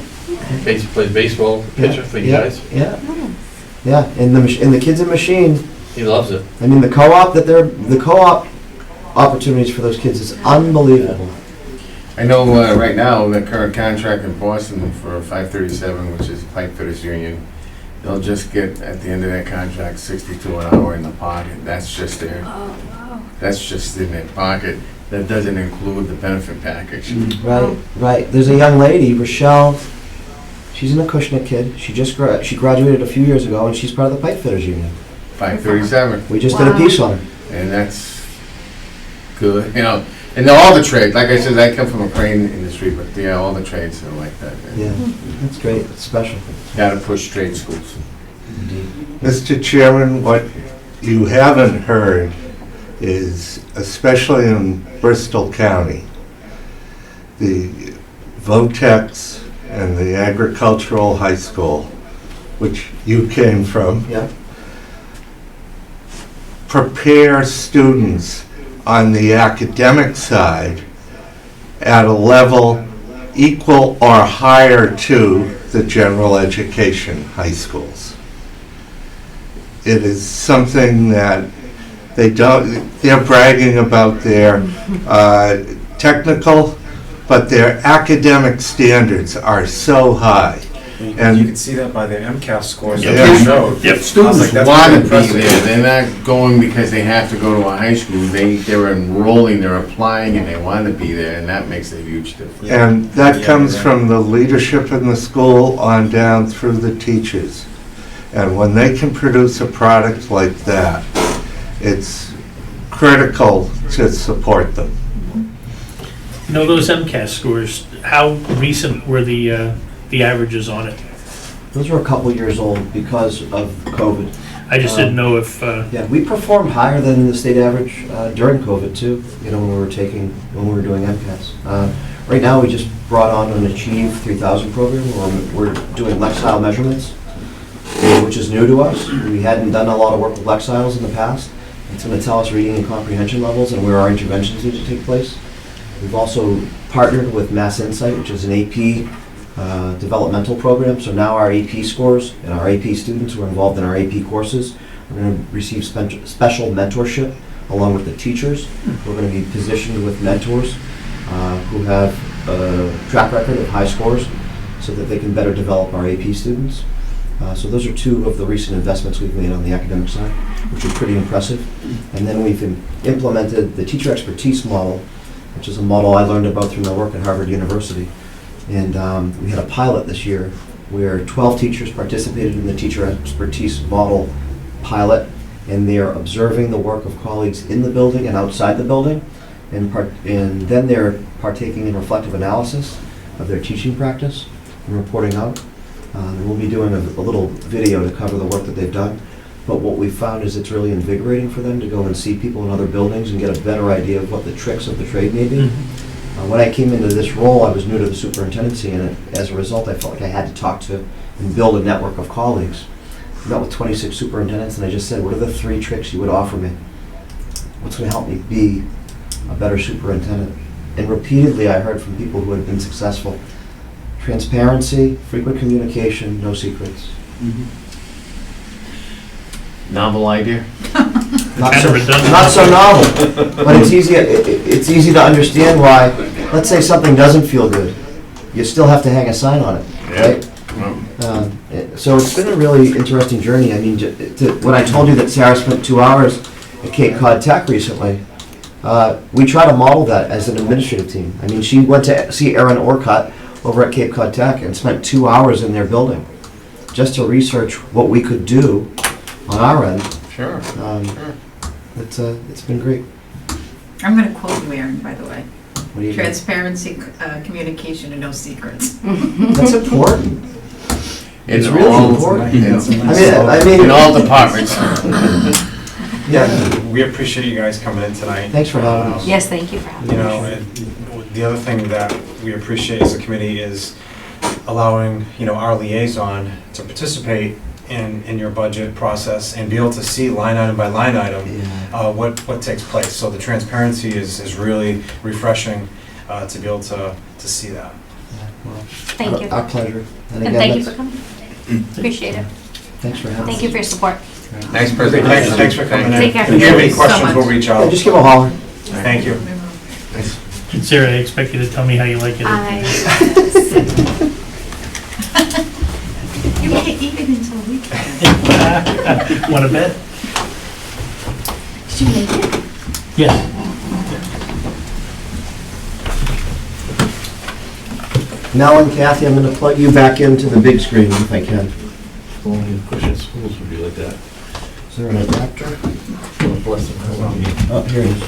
Plays baseball, pitcher for you Yeah, guys. Yeah. Yeah. And the kids in Machine. He loves it. I mean, the co-op opportunities for those kids is unbelievable. I know right now, the current contract in Boston for 537, which is pipe fitters union, they'll just get, at the end of that contract, 62 an hour in the pocket. That's just that's just in their pocket. That doesn't include the benefit package. Right. There's a young lady, Rochelle. She's an Acushnet kid. She graduated a few years ago, and she's part of the pipe fitters union. 537, We just did a piece on her. and that's good, And all the trades, like I said, I come from a crane industry, but yeah, all the trades are like that. Yeah, that's great. It's special. Gotta push trade schools. Mr. Chairman, what you haven't heard is, especially in Bristol County, the Votex and the agricultural high school, which you came from, Yeah. prepare students on the academic side at a level equal or higher to the general education high schools. It is something that they're bragging about their technical, but their academic standards are so high. And You can see that by their MCAS scores. Yeah. that they showed. Yep. I was Students like, that's want to pretty be impressive. there. They're not going because they have to go to a high school. They're enrolling, they're applying, and they want to be there, and that makes a huge difference. And that Yeah, comes yeah. from the leadership in the school on down through the teachers. And when they can produce a product like that, it's critical to support them. Those MCAS scores, how recent were the averages on it? Those were a couple years old because of COVID. I just didn't know if, Yeah, we performed higher than the state average during COVID too, when we were doing MCAS. Right now, we just brought on an Achieve 3000 program where we're doing Lexile measurements, which is new to us. We hadn't done a lot of work with Lexiles in the past. It's going to tell us reading and comprehension levels and where our interventions need to take place. We've also partnered with Mass Insight, which is an AP developmental program. So now our AP scores and our AP students who are involved in our AP courses are going to receive special mentorship along with the teachers. We're going to be positioned with mentors who have a track record of high scores so that they can better develop our AP students. So those are two of the recent investments we've made on the academic side, which is pretty impressive. And then we've implemented the teacher expertise model, which is a model I learned about through my work at Harvard University. And we had a pilot this year where 12 teachers participated in the teacher expertise model pilot, and they are observing the work of colleagues in the building and outside the building, and then they're partaking in reflective analysis of their teaching practice and reporting out. And we'll be doing a little video to cover the work that they've done. But what we found is it's really invigorating for them to go and see people in other buildings and get a better idea of what the tricks of the trade may be. When I came into this role, I was new to the superintendency, and as a result, I felt like I had to talk to and build a network of colleagues. I met with 26 superintendents, and I just said, what are the 3 tricks you would offer me? What's going to help me be a better superintendent? And repeatedly, I heard from people who had been successful. Transparency, frequent communication, no secrets. Novel idea? Not Kind so, of redundant. not so novel, but it's easy to understand why, let's say something doesn't feel good, you still have to hang a sign on it, right? So it's been a really interesting journey. I mean, when I told you that Sarah spent 2 hours at Cape Cod Tech recently, we try to model that as an administrative team. I mean, she went to see Erin Orcutt over at Cape Cod Tech and spent 2 hours in their building just to research what we could do on our end. Sure. It's been great. I'm gonna quote you, Aaron, by the way. What do you think? Transparency, communication, and no secrets. That's important. It's really all- important. it's- I mean, In all departments. yeah. We appreciate you guys coming in tonight. Thanks for having us. Yes, thank you for having You me. know, and the other thing that we appreciate as a committee is allowing, our liaison to participate in your budget process and be able to see line item by line item Yeah. what takes place. So the transparency is really refreshing to be able to see that. Thank you. Our pleasure. And again, thank you for that's- coming. Appreciate it. Thanks for having us. Thank you for your support. Nice presentation. Thanks for coming in. Take care. If you have any Thank you so questions, we'll much. reach Yeah, out. just give a holler. Thank you. And Sarah, I expect you to tell me how you like it. You can't eat it until we can. Want to bet? Did you make it? Yes. Mel and Kathy, I'm going to plug you back into the big screen if I can. Only Acushnet schools would be like that. Is there an adapter? Bless them. Oh, here it is.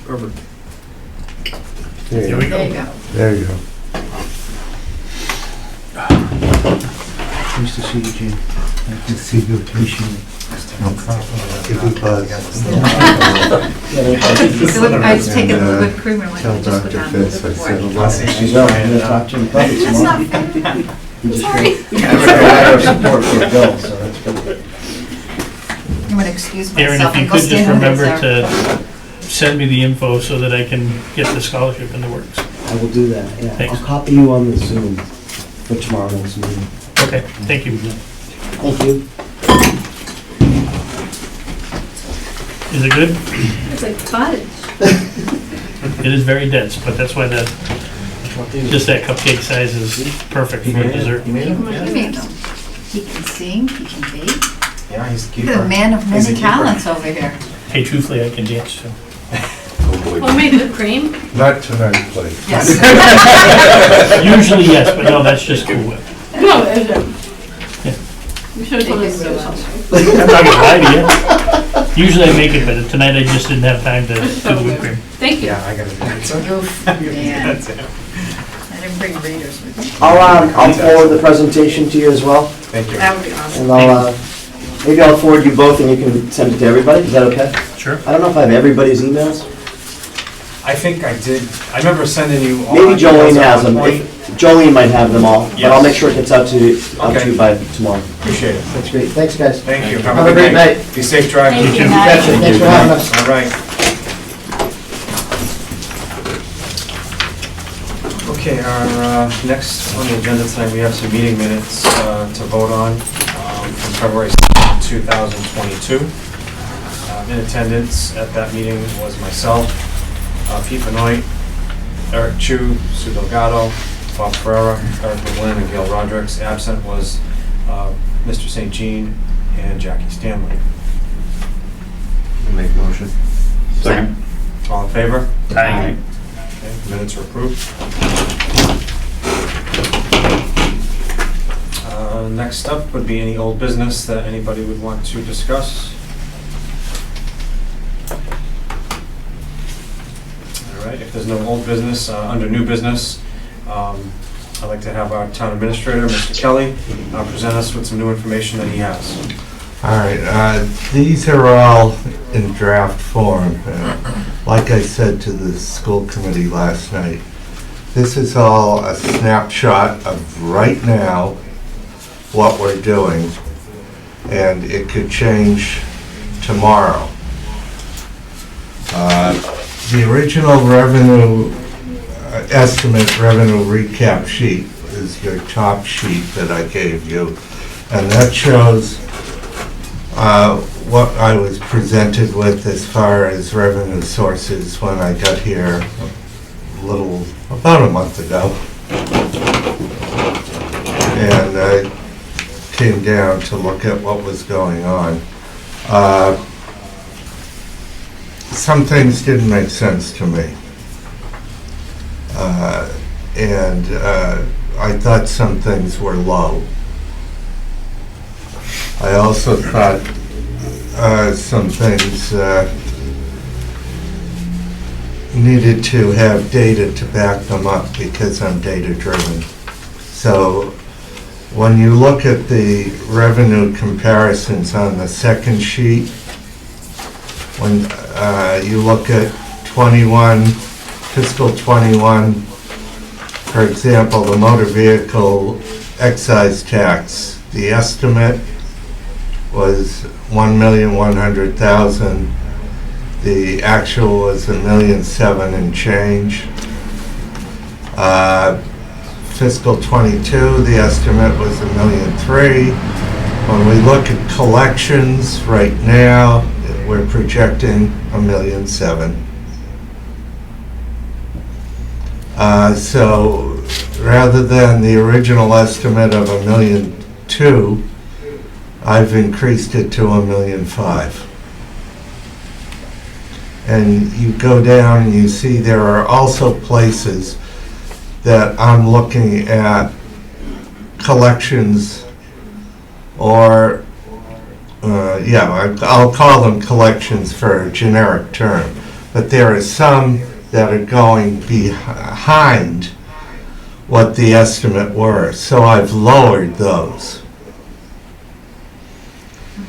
Perfect. Here we There you go. go. There you go. Nice to see you, Jane. Nice to see you. Appreciate it. No problem. Give me a buzz. I was taking a little bit creamer when Tell I just put Dr. down Fitz the I said board. hello. She's up. I'm going to talk to him about it That's tomorrow. not fair. He just Sorry. showed support for Bill, so that's good. I'm gonna excuse Aaron, myself if you and go could just stand over remember there. to send me the info so that I can get the scholarship in the works. I will do that, yeah. Thanks. I'll copy you on the Zoom for tomorrow's meeting. Okay, thank you. Thank you. Is it good? It's like fudge. It is very dense, but that's why just that cupcake size is perfect for dessert. He made them. He can sing, he can bake. Yeah, he's a Look at a keeper. man of He's a many keeper. talents over here. Hey, truthfully, I can dance too. Homemade whipped cream? Not tonight, please. Yes. Usually, yes, but no, that's just Cool Whip. No, it isn't. You should have told Thank us you it so was much. also. I'm not gonna lie to you. Usually I make it, but tonight I just didn't have time to do the whipped cream. Thank you. Yeah, I gotta do that. Oof, man. That's it. I didn't bring readers with me. I'll forward the presentation to you as well, Thank you. That would be awesome. and maybe I'll forward you both and you can send it to everybody, is that okay? Sure. I don't know if I have everybody's emails. I think I did, I remember sending you all. Maybe my Jolene emails at has one them. point. Jolene might have them all, but I'll Yes. make sure it gets out to you Okay. by tomorrow. Appreciate it. That's great, thanks, guys. Thank you. Have a great night. Be safe driving. Thank you. too. Thanks for having us. All right. Okay, our next on the agenda tonight, we have some meeting minutes to vote on from February 2nd, 2022. In attendance at that meeting was myself, Pete Benoit, Eric Chu, Sue Delgado, Bob Ferrera, Eric McGlynn, and Gail Rodrigues. Absent was Mr. St. Jean and Jackie Stanley. Make motion. Second. All in favor? Aye. Okay, minutes are approved. Next up would be any old business that anybody would want to discuss. All right, if there's no old business. Under new business, I'd like to have our town administrator, Mr. Kelly, present us with some new information that he has. All right, these are all in draft form. Like I said to the school committee last night, this is all a snapshot of right now what we're doing, and it could change tomorrow. The original revenue estimate revenue recap sheet is your top sheet that I gave you, and that shows what I was presented with as far as revenue sources when I got here about a month ago. And I came down to look at what was going on. Some things didn't make sense to me. And I thought some things were low. I also thought some things needed to have data to back them up because I'm data driven. So when you look at the revenue comparisons on the second sheet, when you look at fiscal 21, for example, the motor vehicle excise tax, the estimate was $1,100,000. The actual was $1,007,000 and change. Fiscal 22, the estimate was $1,003,000. When we look at collections right now, we're projecting $1,007,000. So rather than the original estimate of $1,002,000, I've increased it to $1,005,000. And you go down and you see there are also places that I'm looking at collections, or I'll call them collections for a generic term, but there are some that are going behind what the estimate were, so I've lowered those.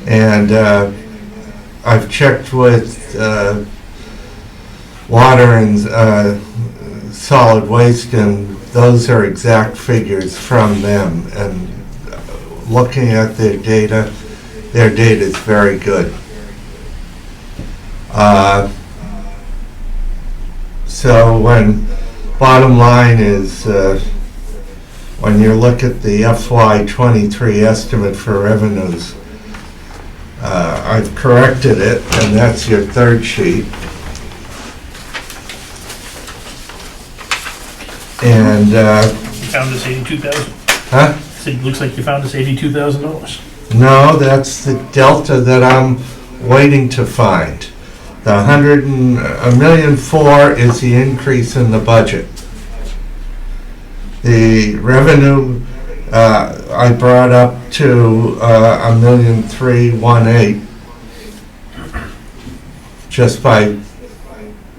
And I've checked with water and solid waste, and those are exact figures from them. And looking at their data is very good. So bottom line is, when you look at the FY23 estimate for revenues, I've corrected it, and that's your third sheet. And You found us 82,000. huh? So it looks like you found us $82,000. No, that's the delta that I'm waiting to find. The $1,000,004 is the increase in the budget. The revenue I brought up to $1,318,000 just by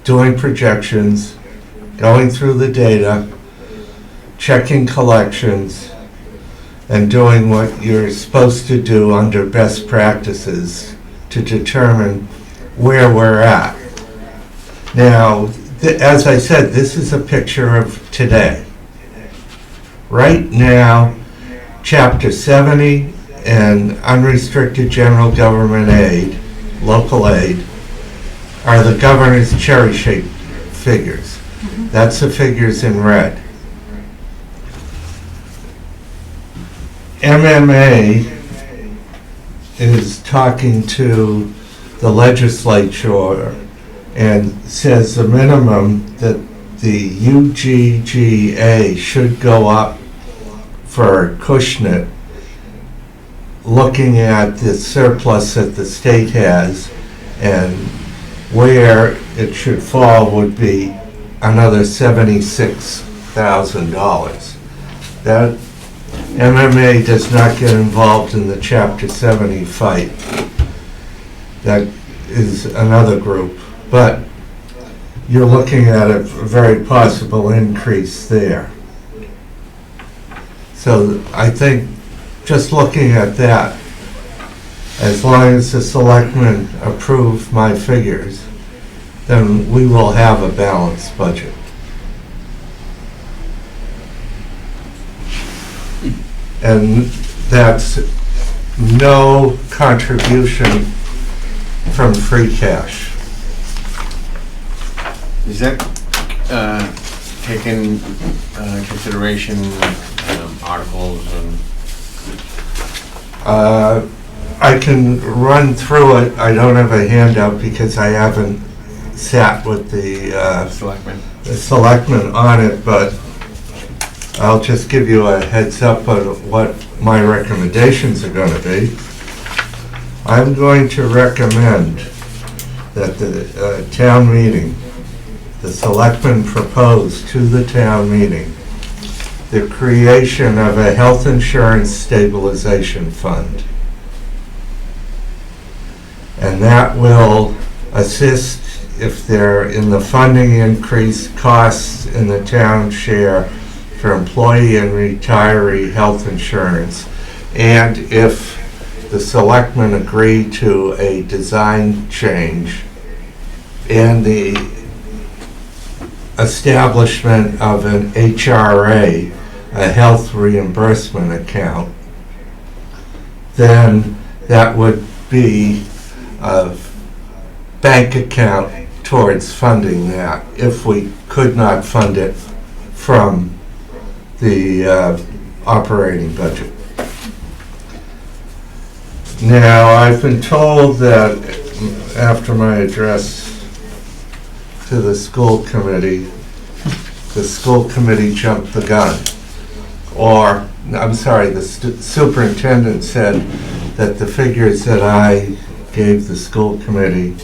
doing projections, going through the data, checking collections, and doing what you're supposed to do under best practices to determine where we're at. Now, as I said, this is a picture of today. Right now, Chapter 70 and unrestricted general government aid, local aid, are the governor's cherry-shaped figures. That's the figures in red. MMA is talking to the legislature and says the minimum that the UGGA should go up for Acushnet, looking at the surplus that the state has, and where it should fall would be another $76,000. That MMA does not get involved in the Chapter 70 fight. That is another group. But you're looking at a very possible increase there. So I think just looking at that, as long as the selectmen approve my figures, then we will have a balanced budget. And that's no contribution from free cash. Is that taking consideration articles and? I can run through it. I don't have a handout because I haven't sat with the Selectmen? selectmen on it, but I'll just give you a heads up on what my recommendations are going to be. I'm going to recommend that the town meeting, the selectmen propose to the town meeting the creation of a health insurance stabilization fund. And that will assist if there in the funding increase costs in the town share for employee and retiree health insurance. And if the selectmen agree to a design change and the establishment of an HRA, a health reimbursement account, then that would be a bank account towards funding that if we could not fund it from the operating budget. Now, I've been told that after my address to the school committee jumped the gun. Or, I'm sorry, the superintendent said that the figures that I gave the school committee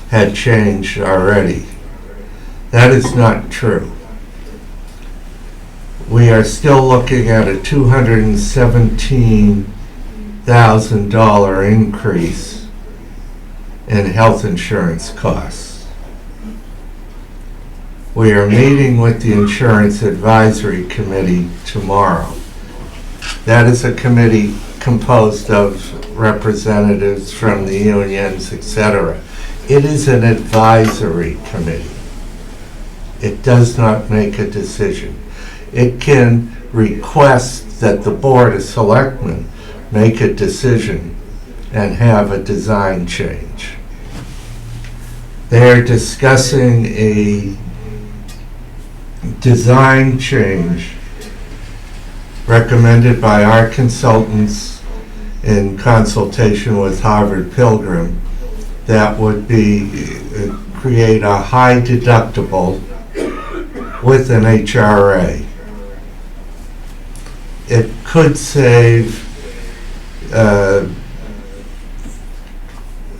had changed already. That is not true. We are still looking at a $217,000 increase in health insurance costs. We are meeting with the Insurance Advisory Committee tomorrow. That is a committee composed of representatives from the unions, etc. It is an advisory committee. It does not make a decision. It can request that the Board of Selectmen make a decision and have a design change. They're discussing a design change recommended by our consultants in consultation with Harvard Pilgrim that would be create a high deductible with an HRA. It could save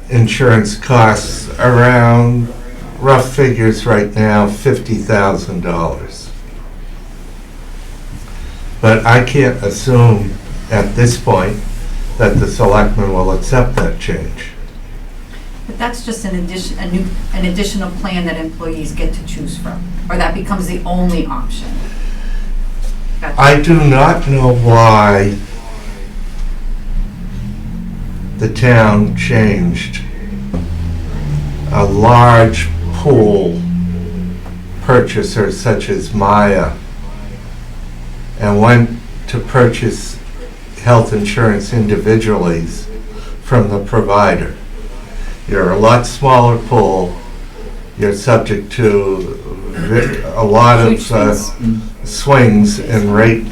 insurance costs around, rough figures right now, $50,000. But I can't assume at this point that the selectmen will accept that change. But that's just an additional plan that employees get to choose from, or that becomes the only option. Gotcha. I do not know why the town changed a large pool purchaser such as Maya and went to purchase health insurance individually from the provider. You're a lot smaller pool. You're subject to a lot of swings in rate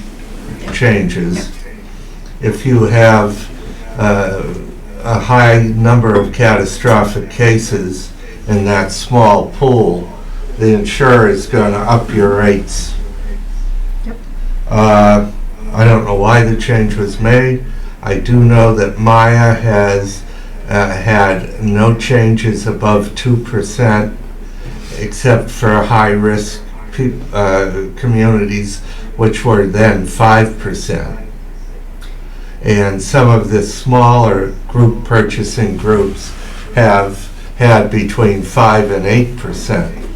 changes. If you have a high number of catastrophic cases in that small pool, the insurer is going to up your rates. Yep. I don't know why the change was made. I do know that Maya has had no changes above 2%, except for high-risk communities, which were then 5%. And some of the smaller group purchasing groups have had between 5 and 8%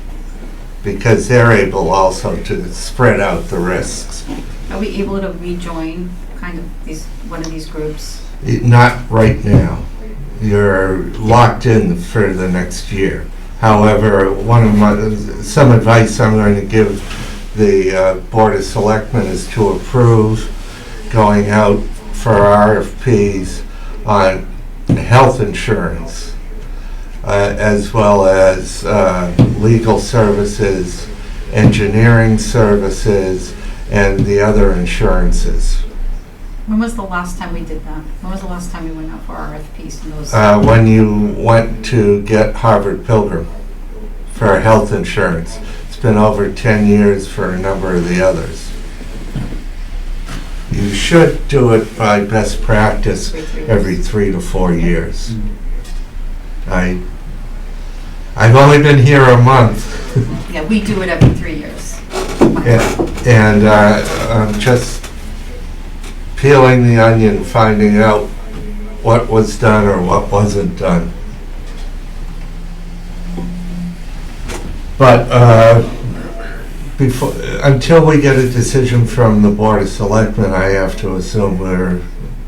because they're able also to spread out the risks. Are we able to rejoin kind of one of these groups? Not right now. You're locked in for the next year. However, some advice I'm going to give the Board of Selectmen is to approve going out for RFPs on health insurance, as well as legal services, engineering services, and the other insurances. When was the last time we did that? When was the last time we went out for RFPs and those? When you went to get Harvard Pilgrim for health insurance. It's been over 10 years for a number of the others. You should do it by best practice every 3 to 4 years. I've only been here a month. Yeah, we do it every 3 years. And I'm just peeling the onion, finding out what was done or what wasn't done. But until we get a decision from the Board of Selectmen, I have to assume we're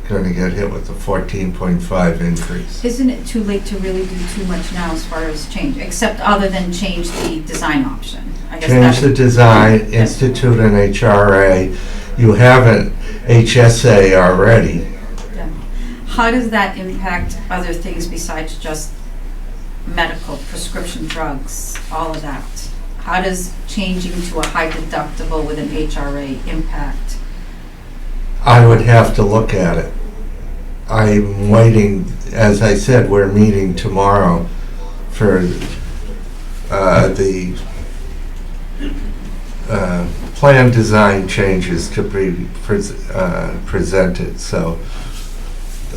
going to get hit with a 14.5 increase. Isn't it too late to really do too much now as far as change, except other than change the design option? I guess Change the design, institute an HRA. You have an HSA already. Yeah. How does that impact other things besides just medical, prescription drugs, all of that? How does changing to a high deductible with an HRA impact? I would have to look at it. I'm waiting, as I said, we're meeting tomorrow for the plan design changes to be presented, so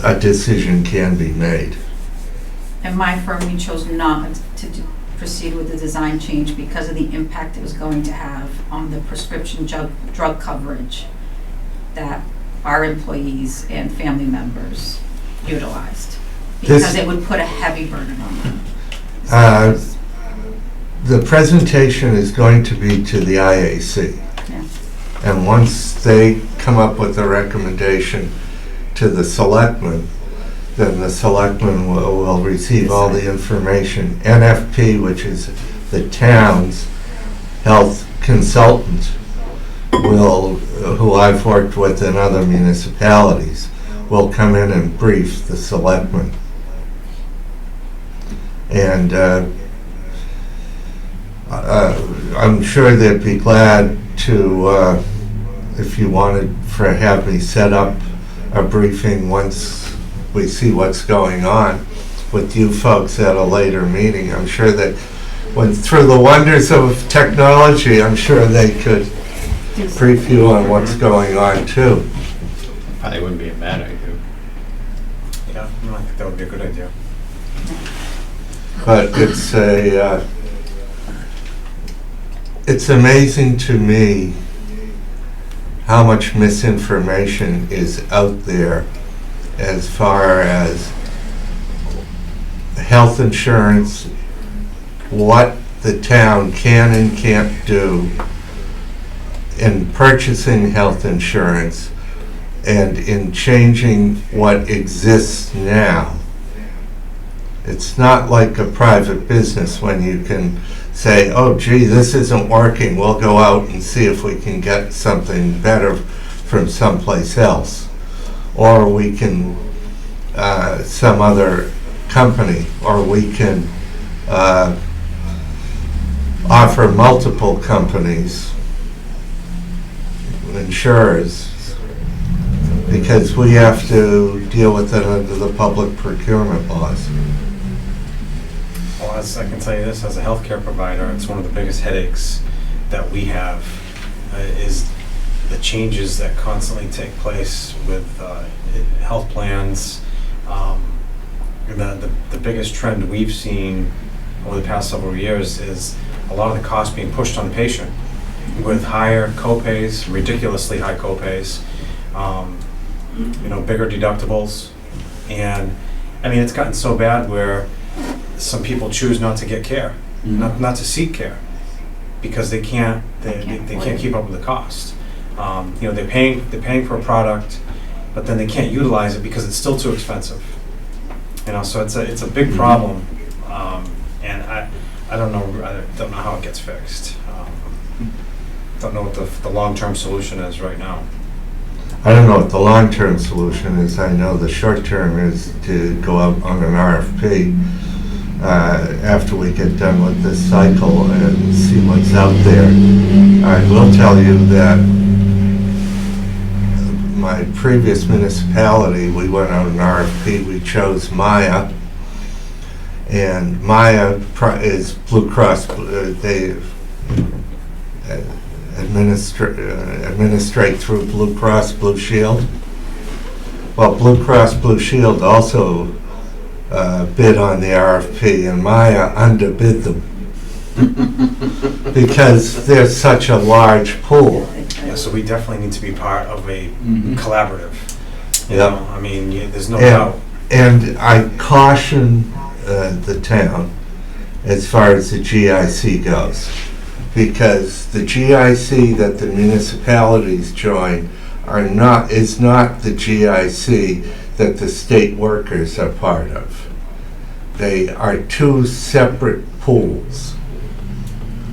a decision can be made. And my firm, we chose not to proceed with the design change because of the impact it was going to have on the prescription drug coverage that our employees and family members utilized. Because it would put a heavy burden on them. The presentation is going to be to the IAC. Yeah. And once they come up with a recommendation to the selectmen, then the selectmen will receive all the information. NFP, which is the town's health consultant, who I've worked with in other municipalities, will come in and brief the selectmen. And I'm sure they'd be glad to, if you wanted, have me set up a briefing once we see what's going on with you folks at a later meeting. I'm sure that through the wonders of technology, I'm sure they could brief you on what's going on too. Probably wouldn't be a bad idea. Yeah, I think that would be a good idea. But it's amazing to me how much misinformation is out there as far as health insurance, what the town can and can't do in purchasing health insurance and in changing what exists now. It's not like a private business when you can say, oh gee, this isn't working, we'll go out and see if we can get something better from someplace else. Or we can, some other company, or we can offer multiple companies, insurers, because we have to deal with it under the public procurement laws. Well, I can tell you this, as a healthcare provider, it's one of the biggest headaches that we have is the changes that constantly take place with health plans. The biggest trend we've seen over the past several years is a lot of the costs being pushed on the patient with higher copays, ridiculously high copays, bigger deductibles. And I mean, it's gotten so bad where some people choose not to get care, not to seek care, because they can't keep up with the cost. You know, they're paying for a product, but then they can't utilize it because it's still too expensive. You know, so it's a big problem, and I don't know how it gets fixed. Don't know what the long-term solution is right now. I don't know what the long-term solution is. I know the short-term is to go out on an RFP after we get done with this cycle and see what's out there. I will tell you that my previous municipality, we went out on an RFP. We chose Maya, and Maya is Blue Cross. They administrate through Blue Cross Blue Shield. Well, Blue Cross Blue Shield also bid on the RFP, and Maya underbid them because there's such a large pool. Yeah, so we definitely need to be part of a collaborative. You Yep. know, I mean, there's no doubt. And I caution the town as far as the GIC goes, because the GIC that the municipalities join is not the GIC that the state workers are part of. They are two separate pools.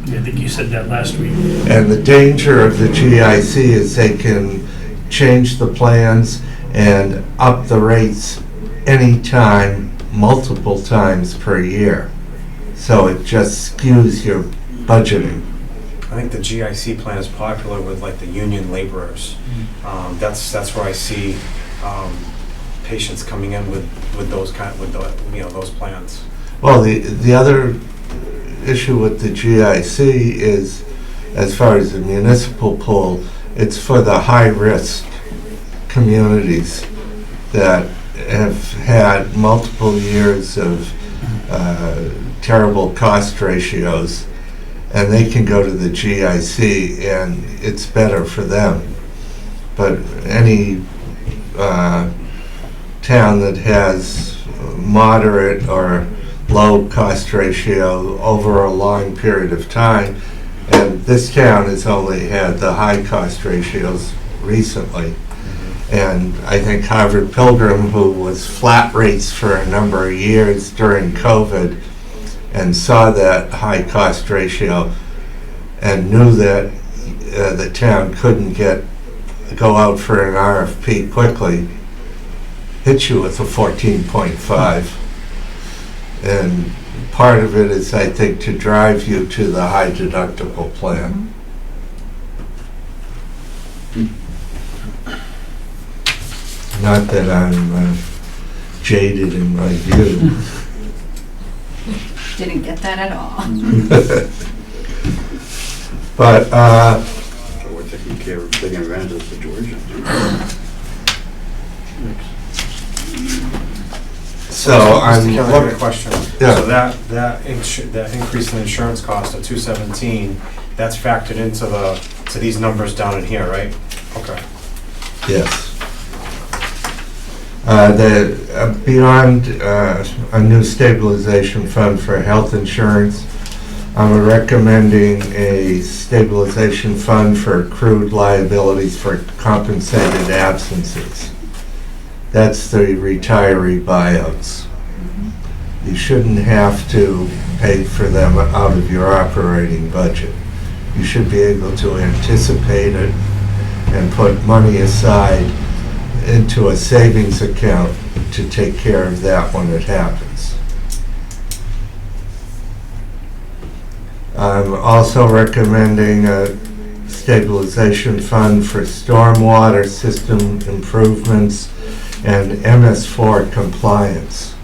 I think you said that last week. And the danger of the GIC is they can change the plans and up the rates anytime, multiple times per year. So it just skews your budgeting. I think the GIC plan is popular with like the union laborers. That's where I see patients coming in with those those plans. Well, the other issue with the GIC is, as far as the municipal pool, it's for the high-risk communities that have had multiple years of terrible cost ratios, and they can go to the GIC and it's better for them. But any town that has moderate or low cost ratio over a long period of time, and this town has only had the high cost ratios recently. And I think Harvard Pilgrim, who was flat rates for a number of years during COVID and saw that high cost ratio and knew that the town couldn't go out for an RFP quickly, hit you with a 14.5. And part of it is, I think, to drive you to the high deductible plan. Not that I'm jaded in my view. Didn't get that at all. But, We're taking advantage of the situation. so Mr. I'm, Kelly, I have a question. Yeah. So that increase in insurance cost of $217, that's factored into these numbers down in here, right? Okay. yes. Beyond a new stabilization fund for health insurance, I'm recommending a stabilization fund for accrued liabilities for compensated absences. That's the retiree buyouts. You shouldn't have to pay for them out of your operating budget. You should be able to anticipate it and put money aside into a savings account to take care of that when it happens. I'm also recommending a stabilization fund for stormwater system improvements and MS4 compliance.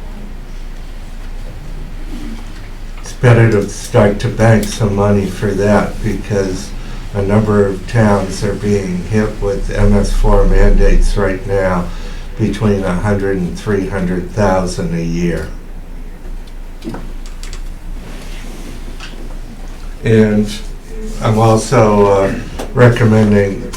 It's better to start to bank some money for that because a number of towns are being hit with MS4 mandates right now between 100 and 300,000 a year. And I'm also recommending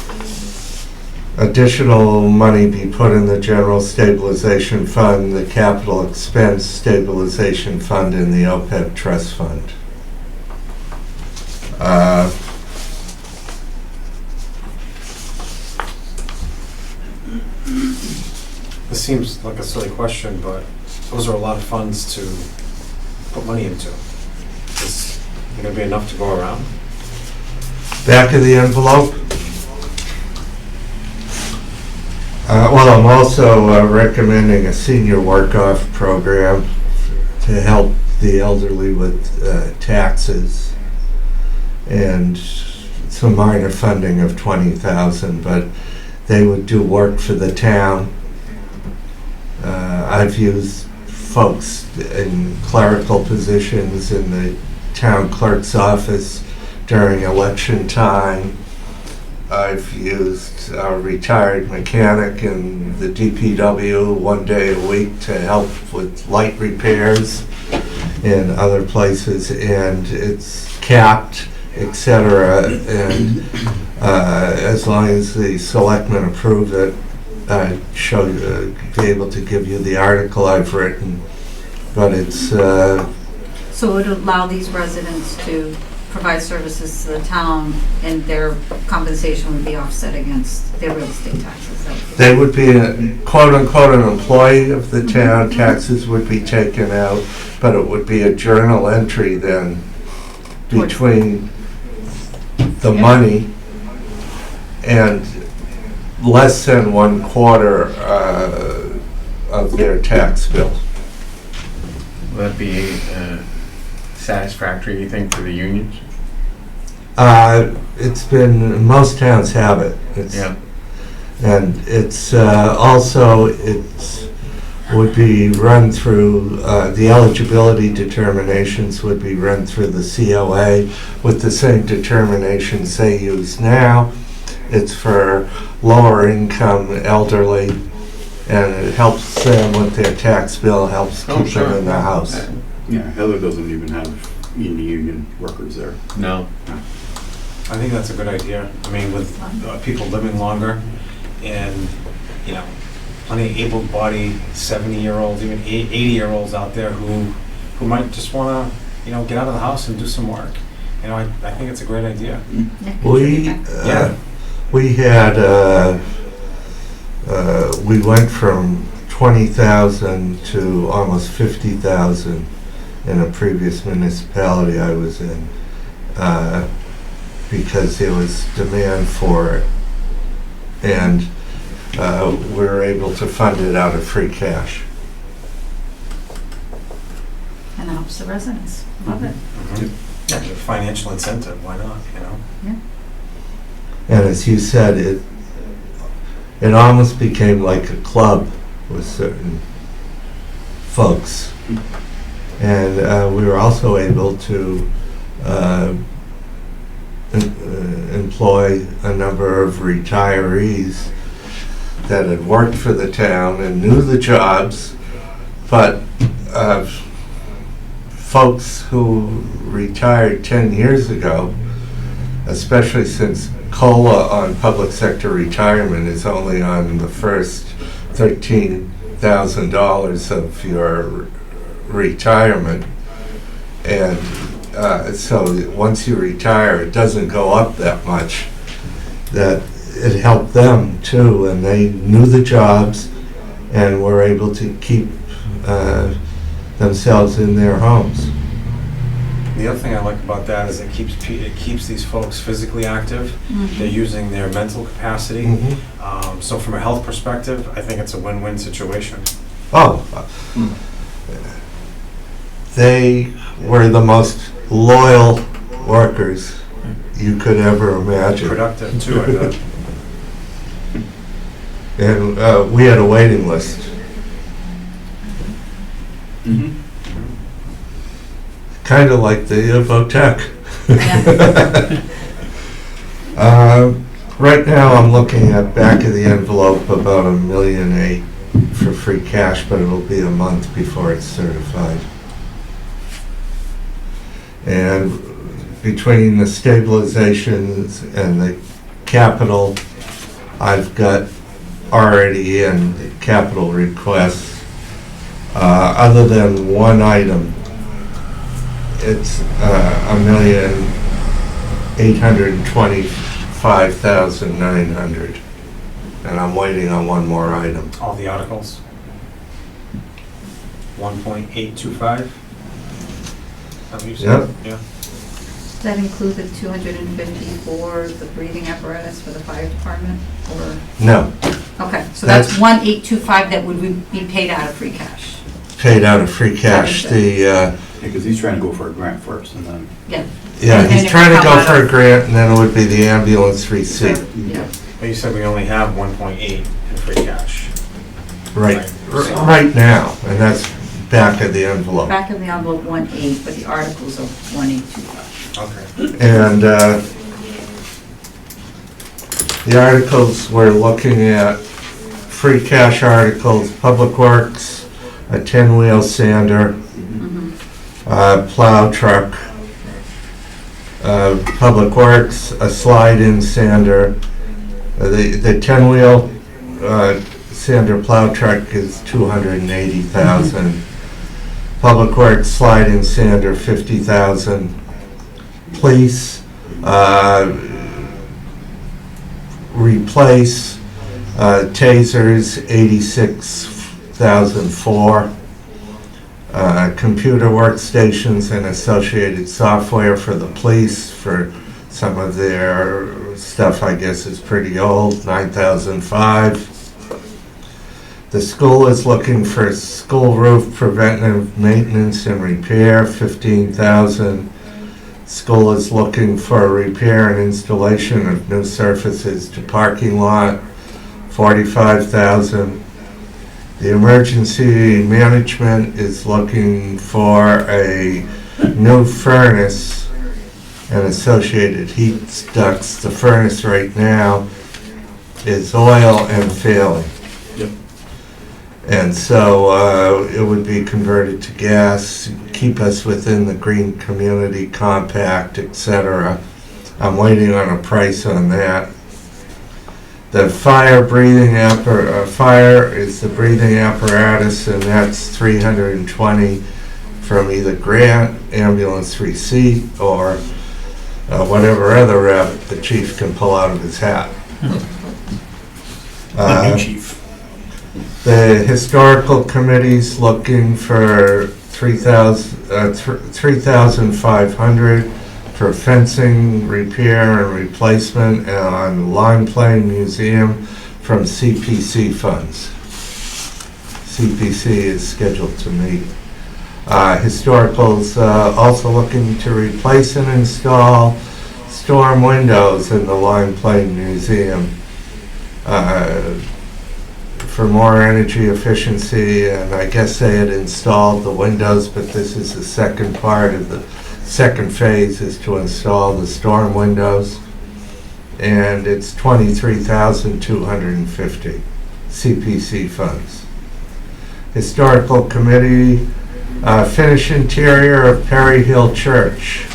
additional money be put in the general stabilization fund, the capital expense stabilization fund, and the OPEB trust fund. Uh, This seems like a silly question, but those are a lot of funds to put money into. Is there gonna be enough to go around? Back of the envelope. Well, I'm also recommending a senior work-off program to help the elderly with taxes, and some minor funding of $20,000, but they would do work for the town. I've used folks in clerical positions in the town clerk's office during election time. I've used a retired mechanic in the DPW 1 day a week to help with light repairs in other places, and it's capped, etc. And as long as the selectmen approve it, I'd be able to give you the article I've written. But it's So it would allow these residents to provide services to the town, and their compensation would be offset against their real estate taxes. they would be a quote-unquote an employee of the town. Taxes would be taken out, but it would be a journal entry then between the money and less than 1/4 of their tax bill. Will that be satisfactory, you think, for the unions? It's been, most towns have it. Yeah. And it's also, would be run through, the eligibility determinations would be run through the COA with the same determinations they use now. It's for lower income elderly, and it helps them with their tax bill, helps Oh, keep sure. them in the house. Yeah, Heather doesn't even have any union workers there. No. I think that's a good idea. I mean, with people living longer and, you know, plenty of able-bodied 70-year-olds, even 80-year-olds out there who might just want to, you know, get out of the house and do some work. You know, I think it's a great idea. We had, we went from 20,000 to almost 50,000 in a previous municipality I was in, because there was demand for it. And we were able to fund it out of free cash. And it helps the residents. Love it. Yeah, the financial incentive, why not, you know? And as you said, it almost became like a club with certain folks. And we were also able to employ a number of retirees that had worked for the town and knew the jobs, but folks who retired 10 years ago, especially since COLA on public sector retirement is only on the first $13,000 of your retirement. And so once you retire, it doesn't go up that much. That it helped them too, and they knew the jobs and were able to keep themselves in their homes. The other thing I like about that is it keeps these folks physically active. They're using their mental capacity. So from a health perspective, I think it's a win-win situation. Oh, they were the most loyal workers you could ever imagine. Productive too, I bet. And we had a waiting list. Kind of like the Votech. Right now, I'm looking at back of the envelope about $1.8 million for free cash, but it'll be a month before it's certified. And between the stabilizations and the capital, I've got already in capital requests, other than one item. It's $1.5 million $825,900. And I'm waiting on one more item. All the articles. 1.825? Is that what you said? Yep. Yeah. Does that include the 250 for the breathing apparatus for the fire department, or? No, Okay, so that's 1,825 that would be paid out of free cash. paid out of free cash. Because he's trying to go for a grant first and then. Yeah. Yeah, And he's it trying would to come go out for a of- grant, and then it would be the ambulance receipt. Yeah. But you said we only have 1.8 in free cash. Right, right now, and that's back of the envelope. Back of the envelope, 1.8, but the articles are 1,825. Okay. And the articles, we're looking at free cash articles, Public Works, a 10-wheel sander, plow truck, Public Works, a slide-in sander. The 10-wheel sander plow truck is $280,000. Public Works slide-in sander, $50,000. Police, replace tasers, $86,004. Computer workstations and associated software for the police for some of their stuff, I guess, is pretty old, $9,005. The school is looking for school roof preventive maintenance and repair, $15,000. School is looking for repair and installation of new surfaces to parking lot, $45,000. The emergency management is looking for a new furnace and associated heat ducts. The furnace right now is oil and failing. Yep. And so it would be converted to gas, keep us within the Green Community Compact, etc. I'm waiting on a price on that. The fire is the breathing apparatus, and that's $320 from either grant, ambulance receipt, or whatever other rabbit the chief can pull out of his hat. New chief. The historical committee's looking for $3,500 for fencing, repair, and replacement on Lime Plain Museum from CPC funds. CPC is scheduled to meet. Historical's also looking to replace and install storm windows in the Lime Plain Museum for more energy efficiency, and I guess they had installed the windows, but this is the second part of the second phase, is to install the storm windows, and it's $23,250 CPC funds. Historical Committee, finish interior of Perry Hill Church,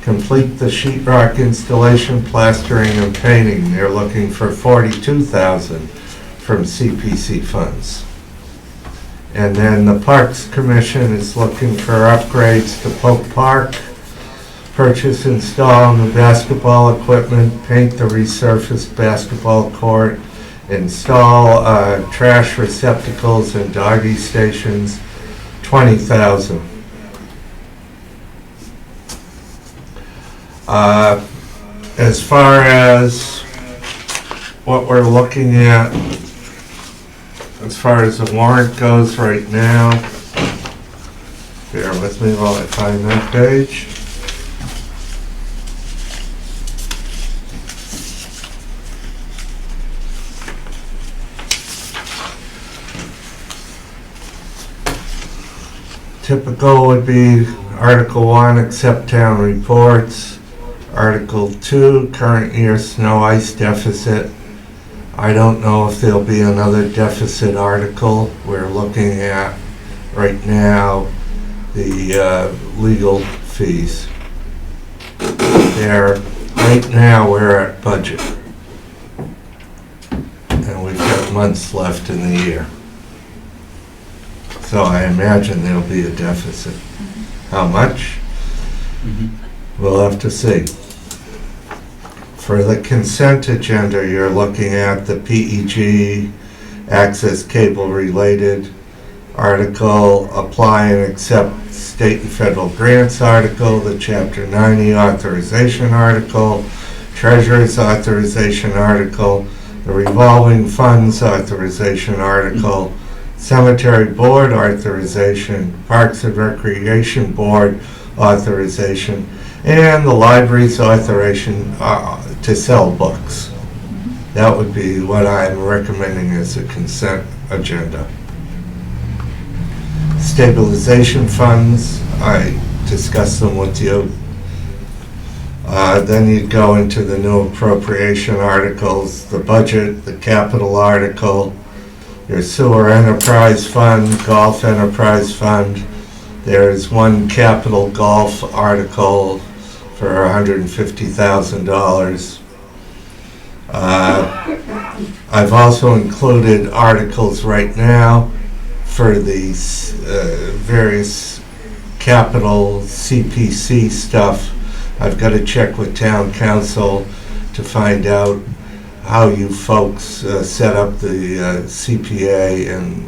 complete the sheetrock installation, plastering, and painting. They're looking for $42,000 from CPC funds. And then the Parks Commission is looking for upgrades to Polk Park, purchase, install new basketball equipment, paint the resurfaced basketball court, install trash receptacles and doggy stations, $20,000. As far as what we're looking at, as far as the warrant goes right now, bear with me while I find that page. Typical would be Article 1, accept town reports. Article 2, current year snow ice deficit. I don't know if there'll be another deficit article. We're looking at, right now, the legal fees. Right now, we're at budget. And we've got months left in the year. So I imagine there'll be a deficit. How much? We'll have to see. For the consent agenda, you're looking at the PEG access cable related article, apply and accept state and federal grants article, the Chapter 90 authorization article, treasurer's authorization article, the revolving funds authorization article, cemetery board authorization, parks and recreation board authorization, and the library's authorization to sell books. That would be what I'm recommending as a consent agenda. Stabilization funds, I discussed them with you. Then you'd go into the new appropriation articles, the budget, the capital article, your sewer enterprise fund, golf enterprise fund. There's one capital golf article for $150,000. I've also included articles right now for these various capital CPC stuff. I've got to check with town council to find out how you folks set up the CPA and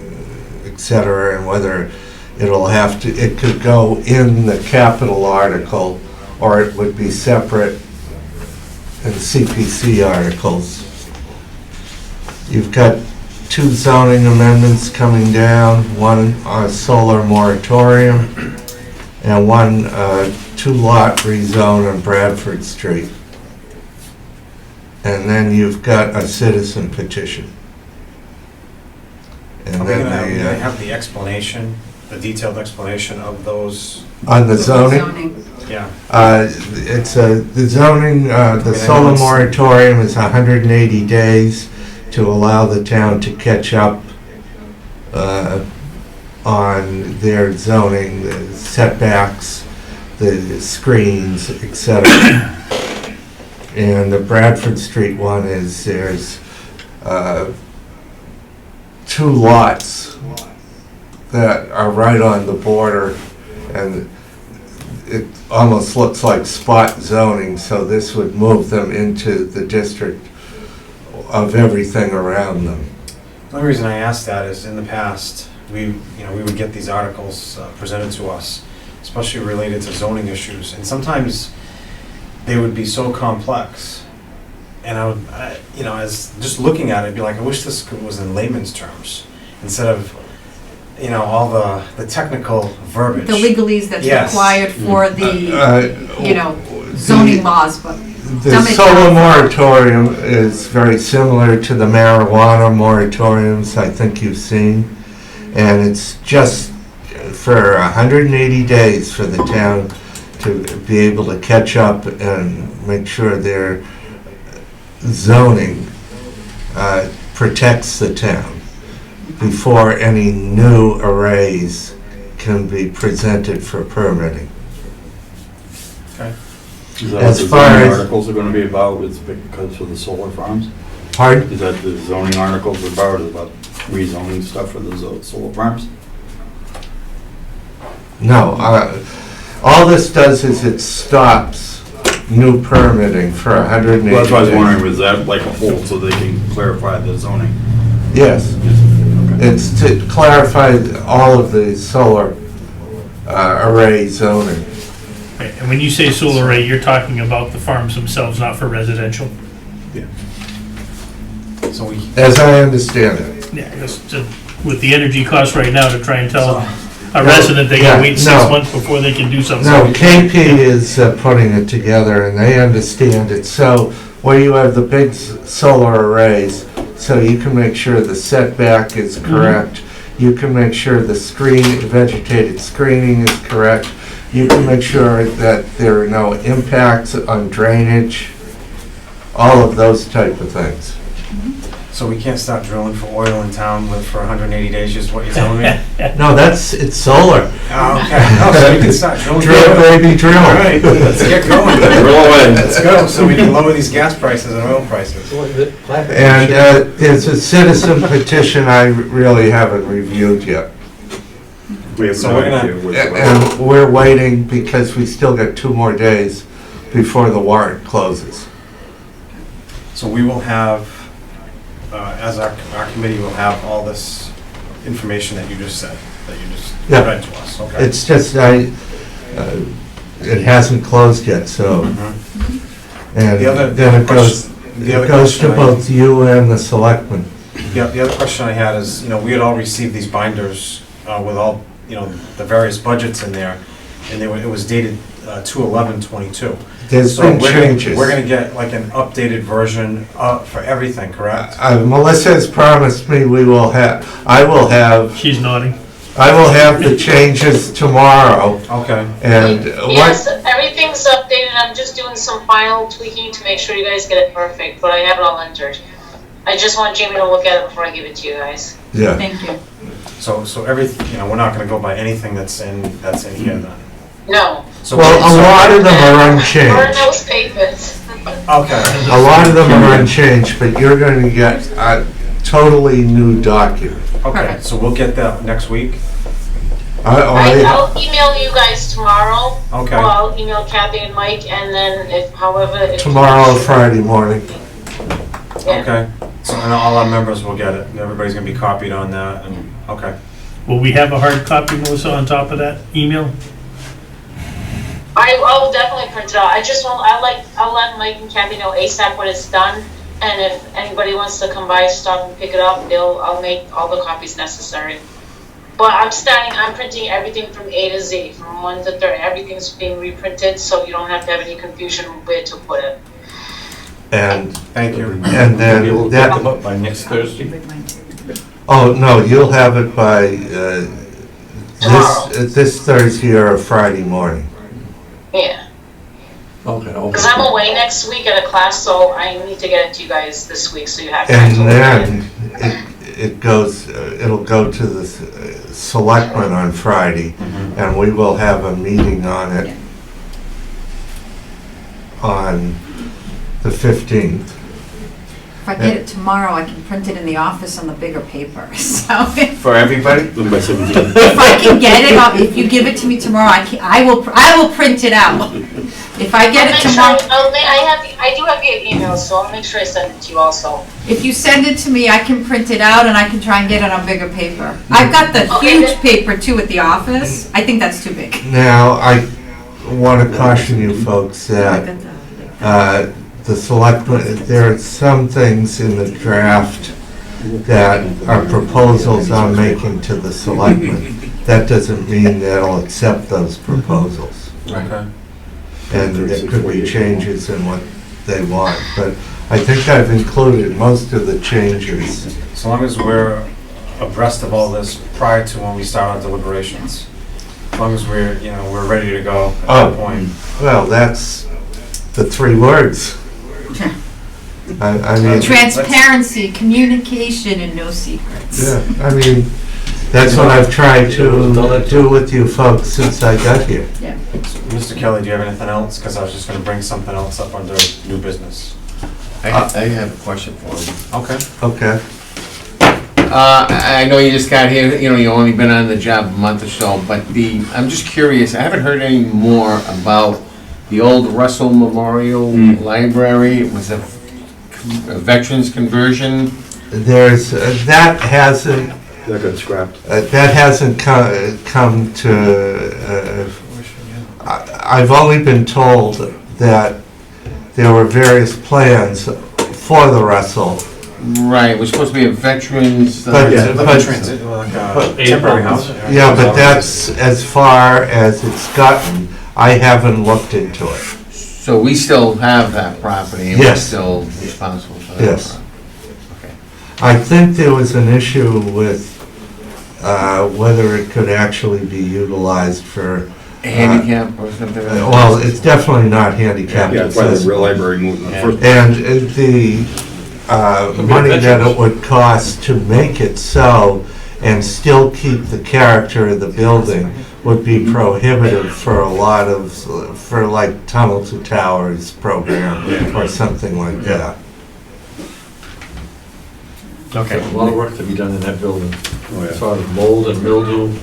et cetera, and whether it could go in the capital article or it would be separate in CPC articles. You've got 2 zoning amendments coming down, one solar moratorium and one 2-lot rezone on Bradford Street. And then you've got a citizen petition. And Are we then gonna have the explanation, the detailed explanation of those? on the zoning, Yeah. the zoning, the solar moratorium is 180 days to allow the town to catch up on their zoning, the setbacks, the screens, etc. And the Bradford Street one is, there's 2 lots that are right on the border, and it almost looks like spot zoning, so this would move them into the district of everything around them. The only reason I asked that is in the past, we would get these articles presented to us, especially related to zoning issues, and sometimes they would be so complex. And I would, as just looking at it, I'd be like, I wish this was in layman's terms, instead of, all the technical verbiage. The legalese that's Yes. required for the, zoning laws, but The Dumb it solar down. moratorium is very similar to the marijuana moratoriums I think you've seen. And it's just for 180 days for the town to be able to catch up and make sure their zoning protects the town before any new arrays can be presented for permitting. Is that As what the far zoning as- articles are gonna be about, it's because of the solar farms? Pardon? Is that the zoning articles are about rezoning stuff for the solar farms? No, all this does is it stops new permitting for 180 days. Well, that's why I was wondering, was that like a whole, so they can clarify the zoning? Yes, Okay. it's to clarify all of the solar array zoning. Right, and when you say solar array, you're talking about the farms themselves, not for residential? So we, As I understand it. Yeah, with the energy costs right now, to try and tell so, a resident they gotta Yeah, wait 6 no. months before they can do something. No, KP is putting it together and they understand it. So where you have the big solar arrays, so you can make sure the setback is correct. You can make sure the vegetated screening is correct. You can make sure that there are no impacts on drainage, all of those type of things. so we can't start drilling for oil in town for 180 days, is what you're telling me? No, it's solar. Oh, okay. Oh, so we can start drilling. Drill, baby, drill. All right, let's get going. Drill away. Let's go, so we can lower these gas prices and oil prices. And there's a citizen petition I really haven't reviewed yet. We have So no we're gonna- idea what's about. And we're waiting because we still got 2 more days before the warrant closes. So we will have, as our committee will have all this information that you just said, that you just Yeah. read to us, okay? It's just, it hasn't closed yet, so, Mhm. and The other- then it goes, the other it goes to question I- both you and the selectmen. Yeah, the other question I had is, we had all received these binders with all, the various budgets in there, and it was dated 2/11/22. There's So been we're changes. gonna get like an updated version for everything, correct? Melissa has promised me I will have She's nodding. the changes tomorrow, Okay, and Yes, everything's updated, I'm just doing some final tweaking to make sure you guys get it perfect, but I have it all entered. I just want Jamie to look at it before I give it to you guys. yeah. Thank you. so everything, we're not gonna go by anything that's in here then? No. So Well, a lot of them are Burn unchanged. those papers. Okay, A lot of them are unchanged, but you're going to get a totally new document. okay, so we'll get that next week? I'll email you guys tomorrow. Okay. Well, I'll email Kathy and Mike, and then if. Tomorrow or Friday morning. Yeah. Okay, so and all our members will get it, and everybody's gonna be copied on that, and, okay. Will we have a hard copy, Melissa, on top of that email? I will definitely print it out. I'll let Mike and Kathy know ASAP when it's done, and if anybody wants to come by, stop and pick it up, I'll make all the copies necessary. But I'm printing everything from A to Z, from 1 to 30, everything's being reprinted, so you don't have to have any confusion where to put it. And, Thank you. and then You'll that, get them up by next Thursday? oh, no, you'll have it by Tomorrow. this Thursday or Friday morning. Yeah. Okay, Because I'm away next week at a class, so I need to get it to you guys this week, so you have time to And look at it. then it'll go to the selectmen on Friday, and we will have a meeting on it on the 15th. If I get it tomorrow, I can print it in the office on the bigger paper, so if For everybody? By 17. I can get it, if you give it to me tomorrow, I will print it out. If I get it tomorrow, I do have your email, so I'll make sure I send it to you also. if you send it to me, I can print it out and I can try and get it on bigger paper. I've got the Okay, huge good. paper too at the office. I think that's too big. Now, I want to caution you folks that the selectmen, there are some things in the draft that are proposals I'm making to the selectmen. That doesn't mean that I'll accept those proposals. Okay. And there could be changes in what they want, but I think I've included most of the changes. As long as we're abreast of all this prior to when we start our deliberations. As long as we're ready to go at that point. Well, that's the 3 words. I mean, Transparency, communication, and no secrets. yeah, I mean, that's what I've tried to do with you folks since I got here. Mr. Kelly, do you have anything else? Because I was just gonna bring something else up under new business. I have a question for you. Okay. Okay. I know you just got here, you've only been on the job a month or so, but I'm just curious, I haven't heard any more about the old Russell Memorial Library. It was a veterans conversion. There's, that hasn't That got scrapped. come to, I've only been told that there were various plans for the Russell. Right, it was supposed to be a veterans. But- Yeah, like but- a transit, like a but- temporary house. Yeah, but that's as far as it's gotten. I haven't looked into it. So we still have that property, and we're Yes. still responsible for that Yes. property. Okay. I think there was an issue with whether it could actually be utilized for, Handicap or something? well, it's definitely not handicapped Yeah, that's why the real accessible. library moved in the first. And the money that it would cost to make it so and still keep the character of the building would be prohibitive for a lot of, for like Tunnel to Towers program or something like that. Okay. A lot of work to be done in that building. Oh, As yeah. far as mold and mildew,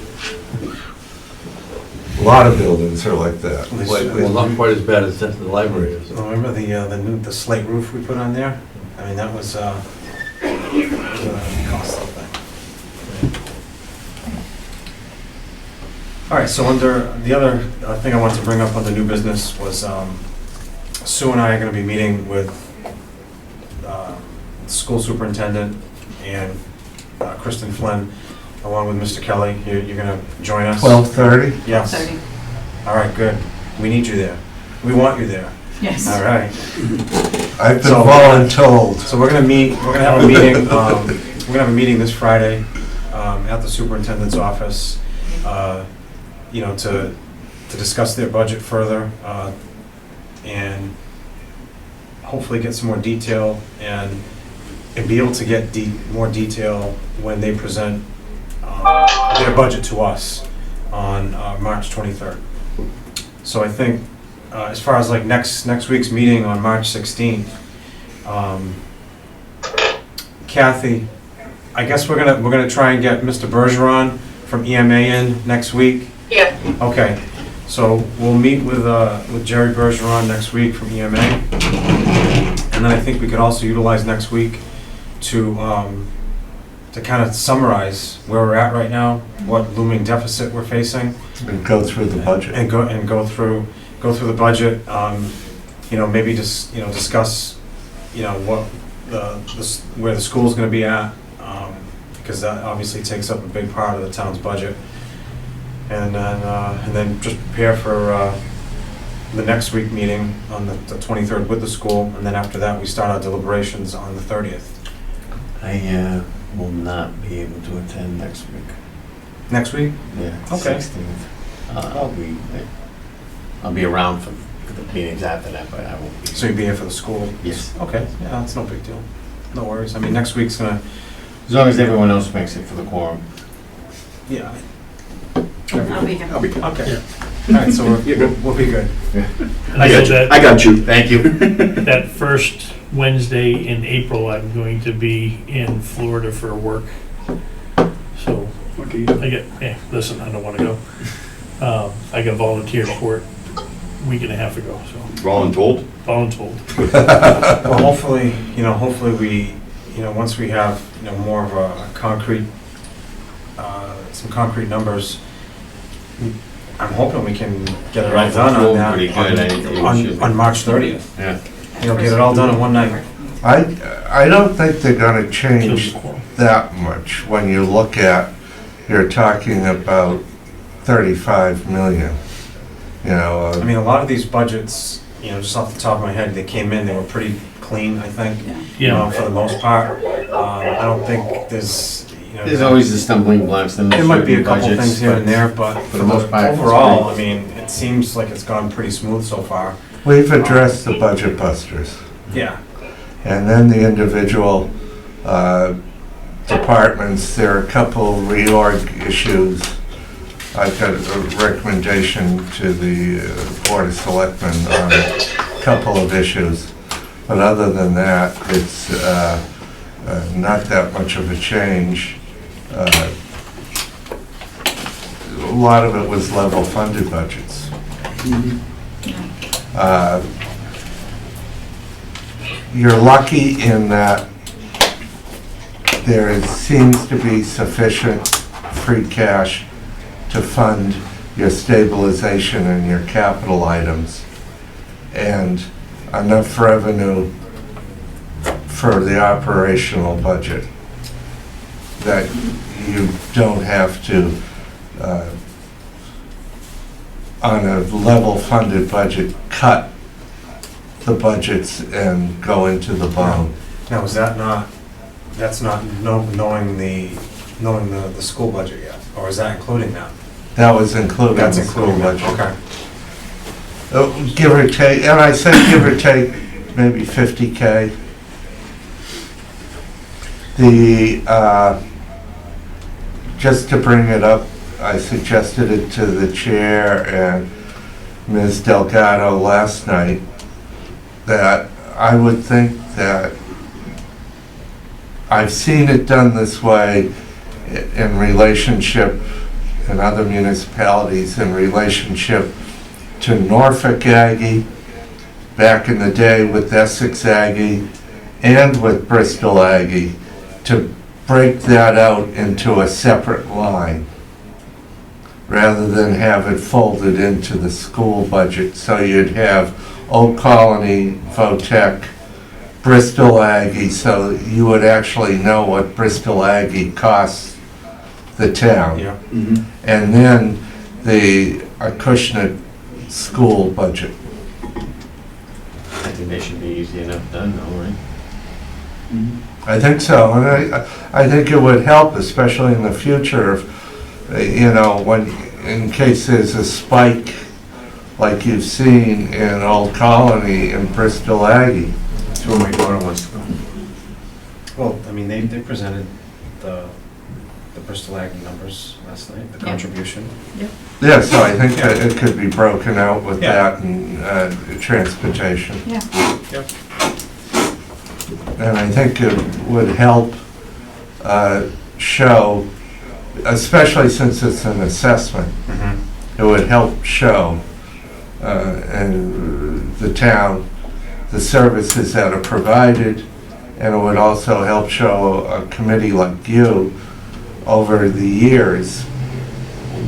A lot of buildings are like that. well, not quite as bad as the library is. Remember the slate roof we put on there? I mean, that was a costly thing. All right, so under, the other thing I wanted to bring up on the new business was Sue and I are going to be meeting with school superintendent and Kristen Flynn, along with Mr. Kelly. You're going to join us? 12:30? Yes. 30. All right, good. We need you there. We want you there. Yes. All right. I've been So- voluntold. So we're gonna meet, we're gonna have a meeting, we're gonna have a meeting this Friday at the superintendent's office, you know, to discuss their budget further and hopefully get some more detail and be able to get more detail when they present their budget to us on March 23rd. So I think as far as like next week's meeting on March 16th, Kathy, I guess we're gonna try and get Mr. Bergeron from EMA in next week. Yeah. Okay, so we'll meet with Jerry Bergeron next week from EMA, and then I think we could also utilize next week to kind of summarize where we're at right now, what looming deficit we're facing, And go through the budget. and go through the budget. You know, maybe just discuss what where the school's going to be at, because that obviously takes up a big part of the town's budget, and then just prepare for the next week meeting on the 23rd with the school, and then after that we start our deliberations on the 30th. I will not be able to attend next week. Next week? Yeah, Okay. 16th. I'll be around for the meetings after that, but I won't be. So you'll be here for the school? Yes. Okay, yeah, that's no big deal. No worries. I mean, next week's gonna, As long as everyone else makes it for the quorum. yeah, I'll be here. I'll be good. okay. All right, so we'll be good. I know that, I got you. Thank you. that first Wednesday in April, I'm going to be in Florida for work. So listen, I don't want to go. I got volunteered for it a week and a half ago, so Voluntold? voluntold. Well, hopefully we, once we have, more of a concrete, some concrete numbers, I'm hoping we can get it all done on that, Pretty good, I think we should. on March 30th. Yeah. Get it all done in one night. I don't think they're gonna Kills change the quorum. that much when you look at, you're talking about 35 million. I mean, a lot of these budgets, just off the top of my head, they came in, they were pretty clean, I think, Yeah. for the most part. I don't think there's, There's always the stumbling blocks. there might be a couple things here and there, but for the most part, it's overall, I great. mean, it seems like it's gone pretty smooth so far. We've addressed the budget busters. Yeah. And then the individual departments, there are a couple reorg issues. I've got a recommendation to the Board of Selectmen on a couple of issues. But other than that, it's not that much of a change. A lot of it was level funded budgets. You're lucky in that seems to be sufficient free cash to fund your stabilization and your capital items, and enough revenue for the operational budget that you don't have to, on a level funded budget, cut the budgets and go into the bone. Now, is that not, that's not knowing the school budget yet? Or is that including that? That was included in That's the school including that, budget. okay. Give or take, and I said give or take maybe 50K. Just to bring it up, I suggested it to the chair and Ms. Delgado last night, that I would think that I've seen it done this way in relationship in other municipalities in relationship to Norfolk Aggie, back in the day with Essex Aggie, and with Bristol Aggie to break that out into a separate line rather than have it folded into the school budget. So you'd have Old Colony, Votech, Bristol Aggie, so you would actually know what Bristol Aggie costs the town. Yeah. And then the Acushnet school budget. I think they should be easy enough done, though, right? I think so, and I think it would help, especially in the future, if, you know, when, in case there's a spike like you've seen in Old Colony and Bristol Aggie. That's where my daughter wants to go. Well, I mean, they presented the Bristol Aggie numbers last night, the Yeah. contribution. Yeah, so I think that it could be broken out with Yeah. that and transportation. Yeah. Yep. And I think it would help show, especially since it's an assessment, it would help show and the town the services that are provided, and it would also help show a committee like you over the years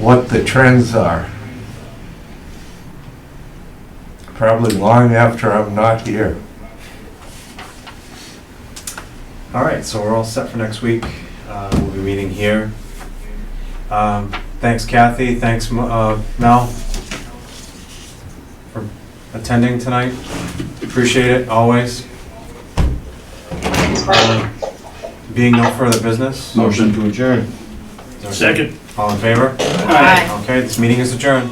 what the trends are. Probably long after I'm not here. All right, so we're all set for next week. We'll be meeting here. Thanks Kathy, thanks Mel for attending tonight. Appreciate it, always. Being no further business. Motion to adjourn. Is there a Second. All in favor? Aye. Okay, this meeting is adjourned.